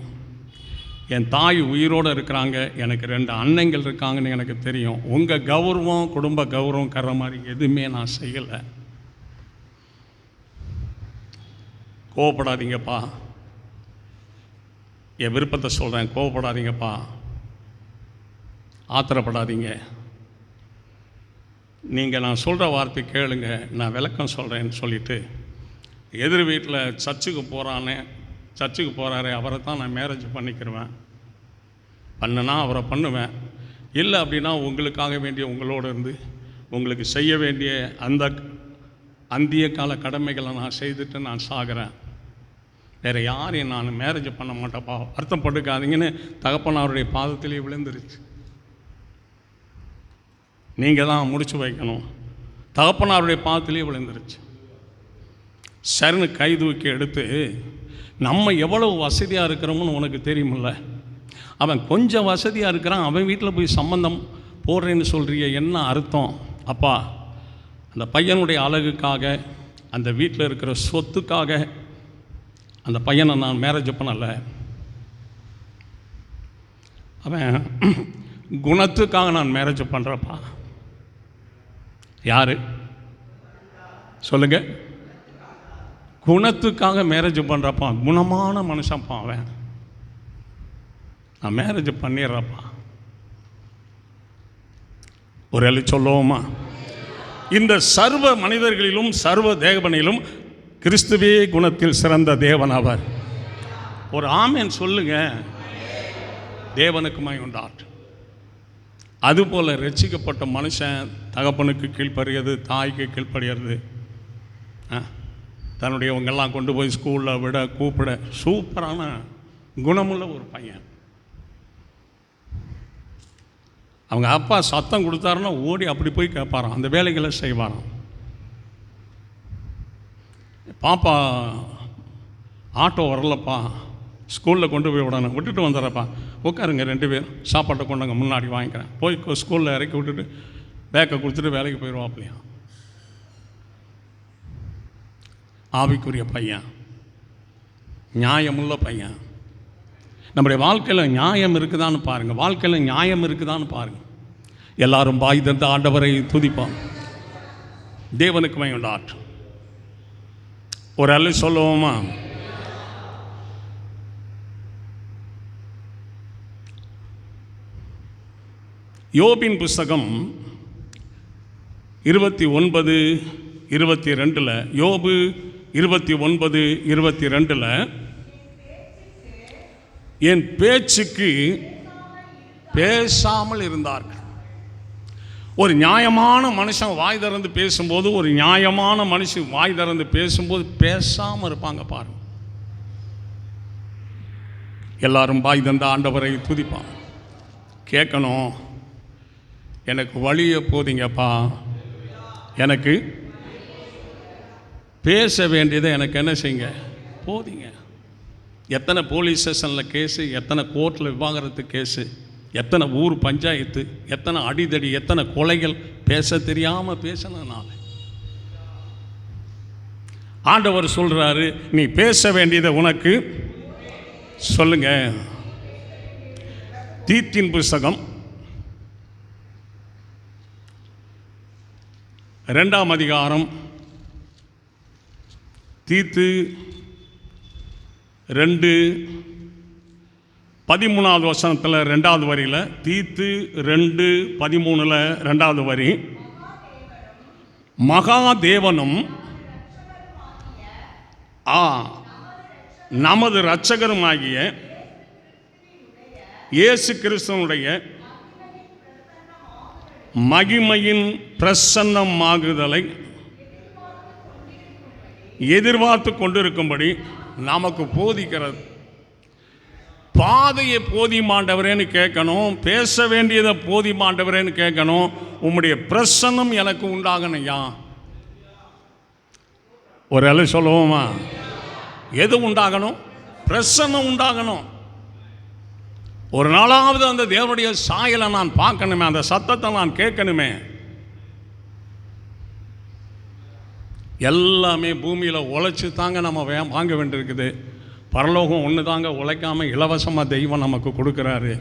என் தாய் உயிரோடு இருக்கிறாங்க, எனக்கு 2 அண்ணங்கள் இருக்காங்கன்னு எனக்கு தெரியும், உங்கள் கௌரவம் குடும்ப கௌரவம் கர்ற மாதிரி எதுவுமே நான் செய்யலை, கோவப்படாதீங்கப்பா, என் விருப்பத்தை சொல்கிறேன், கோவப்படாதீங்கப்பா, ஆத்திரப்படாதீங்க, நீங்கள் நான் சொல்கிற வார்த்தை கேளுங்க, நான் விளக்கம் சொல்கிறேன்னு சொல்லிவிட்டு எதிர் வீட்டில் சர்ச்சுக்கு போகிறாரே அவரை தான் நான் மேரேஜ் பண்ணிக்கிடுவேன், பண்ணுனா அவரை பண்ணுவேன், இல்லை அப்படின்னா உங்களுக்காக வேண்டிய உங்களோடு இருந்து உங்களுக்கு செய்ய வேண்டிய அந்த அந்திய கால கடமைகளை நான் செய்துட்டு நான் சாகிறேன், வேறு யாரையும் நான் மேரேஜ் பண்ண மாட்டேப்பா, வருத்தப்பட்டுக்காதீங்கன்னு தகப்பனாருடைய பாதத்திலே விழுந்துருச்சு. நீங்கள் தான் முடிச்சு வைக்கணும், தகப்பனாருடைய பாதத்திலே விழுந்துருச்சு. சரின்னு கை தூக்கி எடுத்து, நம்ம எவ்வளவு வசதியாக இருக்கிறோம்னு உனக்கு தெரியுமில்ல, அவன் கொஞ்சம் வசதியாக இருக்கிறான், அவன் வீட்டில் போய் சம்பந்தம் போடுறேன்னு சொல்கிறிய, என்ன அர்த்தம்? அப்பா, அந்த பையனுடைய அழகுக்காக, அந்த வீட்டில் இருக்கிற சொத்துக்காக அந்த பையனை நான் மேரேஜ் பண்ணலை. அவன் குணத்துக்காக நான் மேரேஜ் பண்ணுறப்பா. யார் சொல்லுங்க? குணத்துக்காக மேரேஜ் பண்ணுறப்பா. குணமான மனுஷன்ப்பா அவன். நான் மேரேஜ் பண்ணிடுறப்பா. ஒரு எழு சொல்லுவோமா? இந்த சர்வ மனிதர்களிலும் சர்வ தேவனிலும் கிறிஸ்துவே குணத்தில் சிறந்த தேவன் அவர். ஒரு ஆமேன் சொல்லுங்க. தேவனுக்கு மகிமை உண்டாகட்டும். அதுபோல் ரட்சிக்கப்பட்ட மனுஷன் தகப்பனுக்கு கீழ்ப்படிகிறது, தாய்க்கு கீழ்ப்படிகிறது, தன்னுடையவங்கெல்லாம் கொண்டு போய் ஸ்கூலில் விட கூப்பிட, சூப்பரான குணமுள்ள ஒரு பையன். அவங்க அப்பா சத்தம் கொடுத்தாருன்னா ஓடி அப்படி போய் கேட்பாராம், அந்த வேலைகளை செய்வாராம். பாப்பா ஆட்டோ வரலப்பா, ஸ்கூலில் கொண்டு போய் விடணும், விட்டுட்டு வந்துடுறப்பா, உட்காருங்க 2 பேர், சாப்பாட்டை கொண்டாங்க, முன்னாடி வாங்கிக்கிறேன், போய் ஸ்கூலில் இறக்கி விட்டுட்டு பேக்கை கொடுத்துட்டு வேலைக்கு போயிடுவாப்லையா. ஆவிக்குரிய பையன், நியாயமுள்ள பையன். நம்முடைய வாழ்க்கையில் நியாயம் இருக்குதான்னு பாருங்கள். வாழ்க்கையில் நியாயம் இருக்குதான்னு பாருங்கள். எல்லாரும் பாய் தந்த ஆண்டவரை துதிப்பான். தேவனுக்கு மகிமை உண்டாகட்டும். ஒரு அல்ல சொல்லுவோமா? யோபின் புஸ்தகம் 29:22, யோபு 29:22, என் பேச்சுக்கு பேசாமல் இருந்தார்கள். ஒரு நியாயமான மனுஷன் வாய் திறந்து பேசும்போது, ஒரு நியாயமான மனுஷன் வாய் திறந்து பேசும்போது பேசாமல் இருப்பாங்க பாருங்க. எல்லாரும் வாய் தந்த ஆண்டவரை துதிப்பான். கேட்கணும், எனக்கு வழிய போதிங்கப்பா, எனக்கு பேச வேண்டியதை எனக்கு என்ன செய்யுங்க, போதிங்க. எத்தனை போலீஸ் ஸ்டேஷனில் கேஸு, எத்தனை கோர்ட்டில் விவாகரத்து கேஸு, எத்தனை ஊர் பஞ்சாயத்து, எத்தனை அடிதடி, எத்தனை கொலைகள், பேச தெரியாமல் பேசினால. ஆண்டவர் சொல்கிறாரு, நீ பேச வேண்டியதை உனக்கு சொல்லுங்க. தீத்தின் புஸ்தகம் 2ஆம் அதிகாரம், தீத்து 2:13 வசனத்தில் 2வது வரியில், தீத்து 2:13 2வது வரி, மகாதேவனும் நமது இரட்சகருமாகிய இயேசு கிறிஸ்துவனுடைய மகிமையின் பிரசன்னமாகுதலை எதிர்பார்த்து கொண்டிருக்கும்படி நமக்கு போதிக்கிறது. பாதையை போதிமாண்டவரேன்னு கேட்கணும், பேச வேண்டியதை போதிமாண்டவரேன்னு கேட்கணும். உம்முடைய பிரசன்னம் எனக்கு உண்டாகணையா. ஒரு அலை சொல்லுவோமா? எது உண்டாகணும்? பிரசன்னம் உண்டாகணும். ஒரு நாளாவது அந்த தேவனுடைய சாயலை நான் பார்க்கணுமே, அந்த சத்தத்தை நான் கேட்கணுமே. எல்லாமே பூமியில் உழைச்சி தாங்க நம்ம வாங்க வேண்டியிருக்குது. பரலோகம் ஒன்று தாங்க உழைக்காமல் இலவசமாக தெய்வம் நமக்கு கொடுக்குறாரு.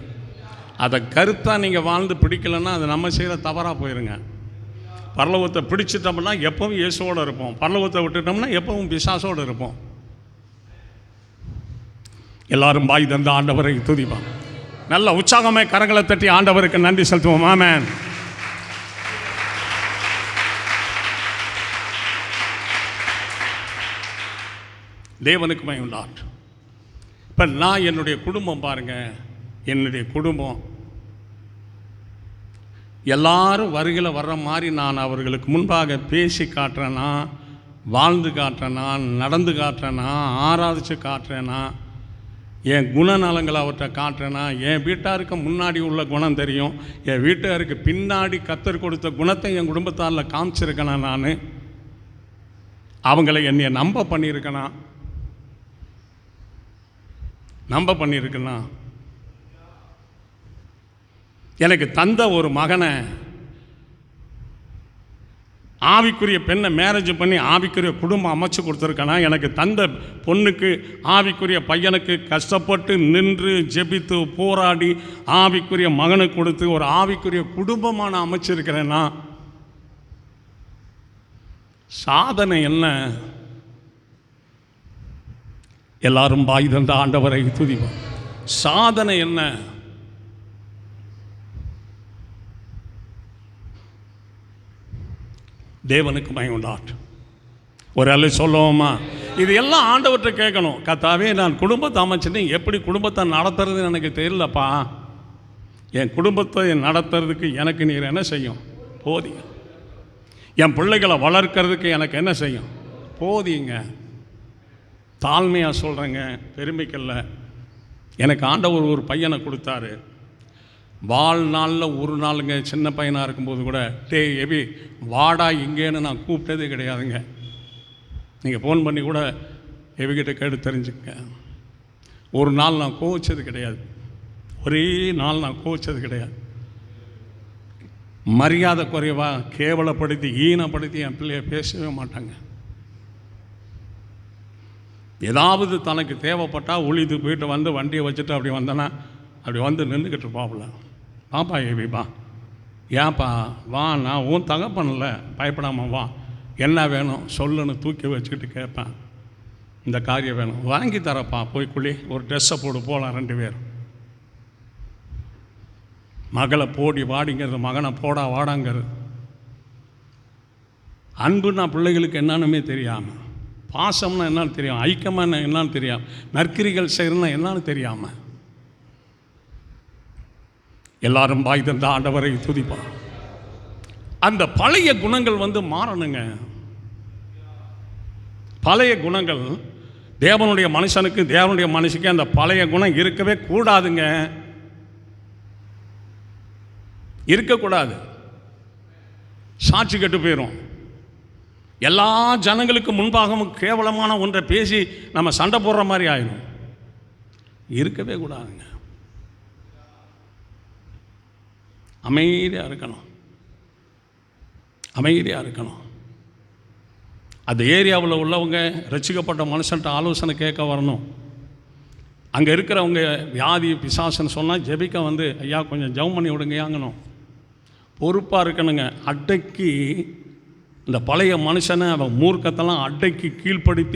அதை கருத்தாக நீங்கள் வாழ்ந்து பிடிக்கலைன்னா அது நம்ம செய்கிற தவறாக போயிருங்க. பரலோகத்தை பிடிச்சிட்டோம்னா எப்பவும் இயேசுவோடு இருப்போம், பரலோகத்தை விட்டுட்டோம்னா எப்பவும் பிசாசோடு இருப்போம். எல்லாரும் பாய் தந்த ஆண்டவரை துதிப்பான். நல்ல உற்சாகமே கரங்களை தட்டி ஆண்டவருக்கு நன்றி செலுத்துவோம். ஆமென். தேவனுக்கு மகிமை உண்டாகட்டும். இப்போ நான் என்னுடைய குடும்பம் பாருங்கள், என்னுடைய குடும்பம் எல்லாரும் வருகையில் வர்ற மாதிரி நான் அவர்களுக்கு முன்பாக பேசி காட்டுறேன்னா, வாழ்ந்து காட்டுறேன்னா, நடந்து காட்டுறேன்னா, ஆராதித்து காட்டுறேன்னா, என் குணநலங்களை அவர்கிட்ட காட்டுறேன்னா, என் வீட்டாருக்கு முன்னாடி உள்ள குணம் தெரியும், என் வீட்டாருக்கு பின்னாடி கர்த்தர் கொடுத்த குணத்தை என் குடும்பத்தாரில் காமிச்சிருக்கேனா நான். அவங்கள என்னைய நம்ப பண்ணியிருக்கனா எனக்கு தந்த ஒரு மகனை ஆவிக்குரிய பெண்ணை மேரேஜ் பண்ணி ஆவிக்குரிய குடும்பம் அமைச்சு கொடுத்துருக்கனா, எனக்கு தந்த பொண்ணுக்கு ஆவிக்குரிய பையனுக்கு கஷ்டப்பட்டு நின்று ஜெபித்து போராடி ஆவிக்குரிய மகனுக்கு கொடுத்து ஒரு ஆவிக்குரிய குடும்பமான அமைச்சிருக்கிறேன்னா சாதனை என்ன? எல்லாரும் பாய் தந்த ஆண்டவரை துதிப்போம். சாதனை என்ன? தேவனுக்கு மகிமை உண்டாகட்டும். ஒரு அல்ல சொல்லுவோமா? இது எல்லாம் ஆண்டவர்கிட்ட கேட்கணும். கர்த்தாவே, நான் குடும்பத்தை அமைச்சிட்டேன், எப்படி குடும்பத்தை நடத்துறதுன்னு எனக்கு தெரியலப்பா. என் குடும்பத்தை நடத்துறதுக்கு எனக்கு நீர் என்ன செய்யும்? போதிங்க. என் பிள்ளைகளை வளர்க்கறதுக்கு எனக்கு என்ன செய்யும்? போதிங்க. தாழ்மையாக சொல்கிறேங்க, பெருமைக்கல்ல. எனக்கு ஆண்டவர் ஒரு பையனை கொடுத்தாரு. வாழ்நாளில் ஒரு நாளுங்க, சின்ன பையனாக இருக்கும்போது கூட எவி வாடா இங்கேன்னு நான் கூப்பிட்டதே கிடையாதுங்க. நீங்கள் ஃபோன் பண்ணி கூட எவிகிட்ட கேட்டு தெரிஞ்சுக்க. ஒரு நாள் நான் கோவிச்சது கிடையாது. ஒரே நாள் நான் கோவிச்சது கிடையாது. மரியாதை குறைவாக கேவலப்படுத்தி ஈனப்படுத்தி என் பிள்ளைய பேசவே மாட்டாங்க. ஏதாவது தனக்கு தேவைப்பட்டால் ஒளிது போயிட்டு வந்து வண்டியை வச்சுட்டு அப்படி வந்தேன்னா அப்படி வந்து நின்றுக்கிட்டு இருப்பாப்புல. பாப்பா ஏவிப்பா, ஏன்ப்பா வா, நான் உன் தகப்பனில்ல, பயப்படாமல் வா, என்ன வேணும் சொல்லுன்னு தூக்கி வச்சுக்கிட்டு கேட்பேன். இந்த காரியம் வேணும், வாங்கி தரப்பா, போய் குழி, ஒரு ட்ரெஸ்ஸை போடு, போகலாம் 2 பேர். மகளை போடி வாடிங்கிறது, மகனை போடா வாடாங்கிறது. அன்புன்னா பிள்ளைகளுக்கு என்னன்னுமே தெரியாமல், பாசம்னா என்னன்னு தெரியும், ஐக்கியமான என்னன்னு தெரியாமல், நற்கிரிகள் செய்கிறதுனா என்னன்னு தெரியாமல், எல்லாரும் பாய் தந்த ஆண்டவரை துதிப்பான். அந்த பழைய குணங்கள் மாறணுங்க. பழைய குணங்கள் தேவனுடைய மனுஷனுக்கு, தேவனுடைய மனுஷனுக்கு அந்த பழைய குணம் இருக்கவே கூடாதுங்க. இருக்கக்கூடாது. சாட்சி கெட்டு போயிடும். எல்லா ஜனங்களுக்கு முன்பாகவும் கேவலமான ஒன்றை பேசி நம்ம சண்டை போடுற மாதிரி ஆயிடும். இருக்கவே கூடாதுங்க. அமைதியாக இருக்கணும். அமைதியாக இருக்கணும். அந்த ஏரியாவில் உள்ளவங்க ரட்சிக்கப்பட்ட மனுஷன்ட்ட ஆலோசனை கேட்க வரணும். அங்கே இருக்கிறவங்க வியாதி பிசாசுன்னு சொன்னால் ஜெபிக்க ஐயா கொஞ்சம் ஜெபம் பண்ணி விடுங்கயாங்கணும். பொறுப்பாக இருக்கணுங்க. அடக்கி இந்த பழைய மனுஷனை அவன் மூர்க்கத்தெல்லாம் அடக்கி கீழ்ப்படுத்தி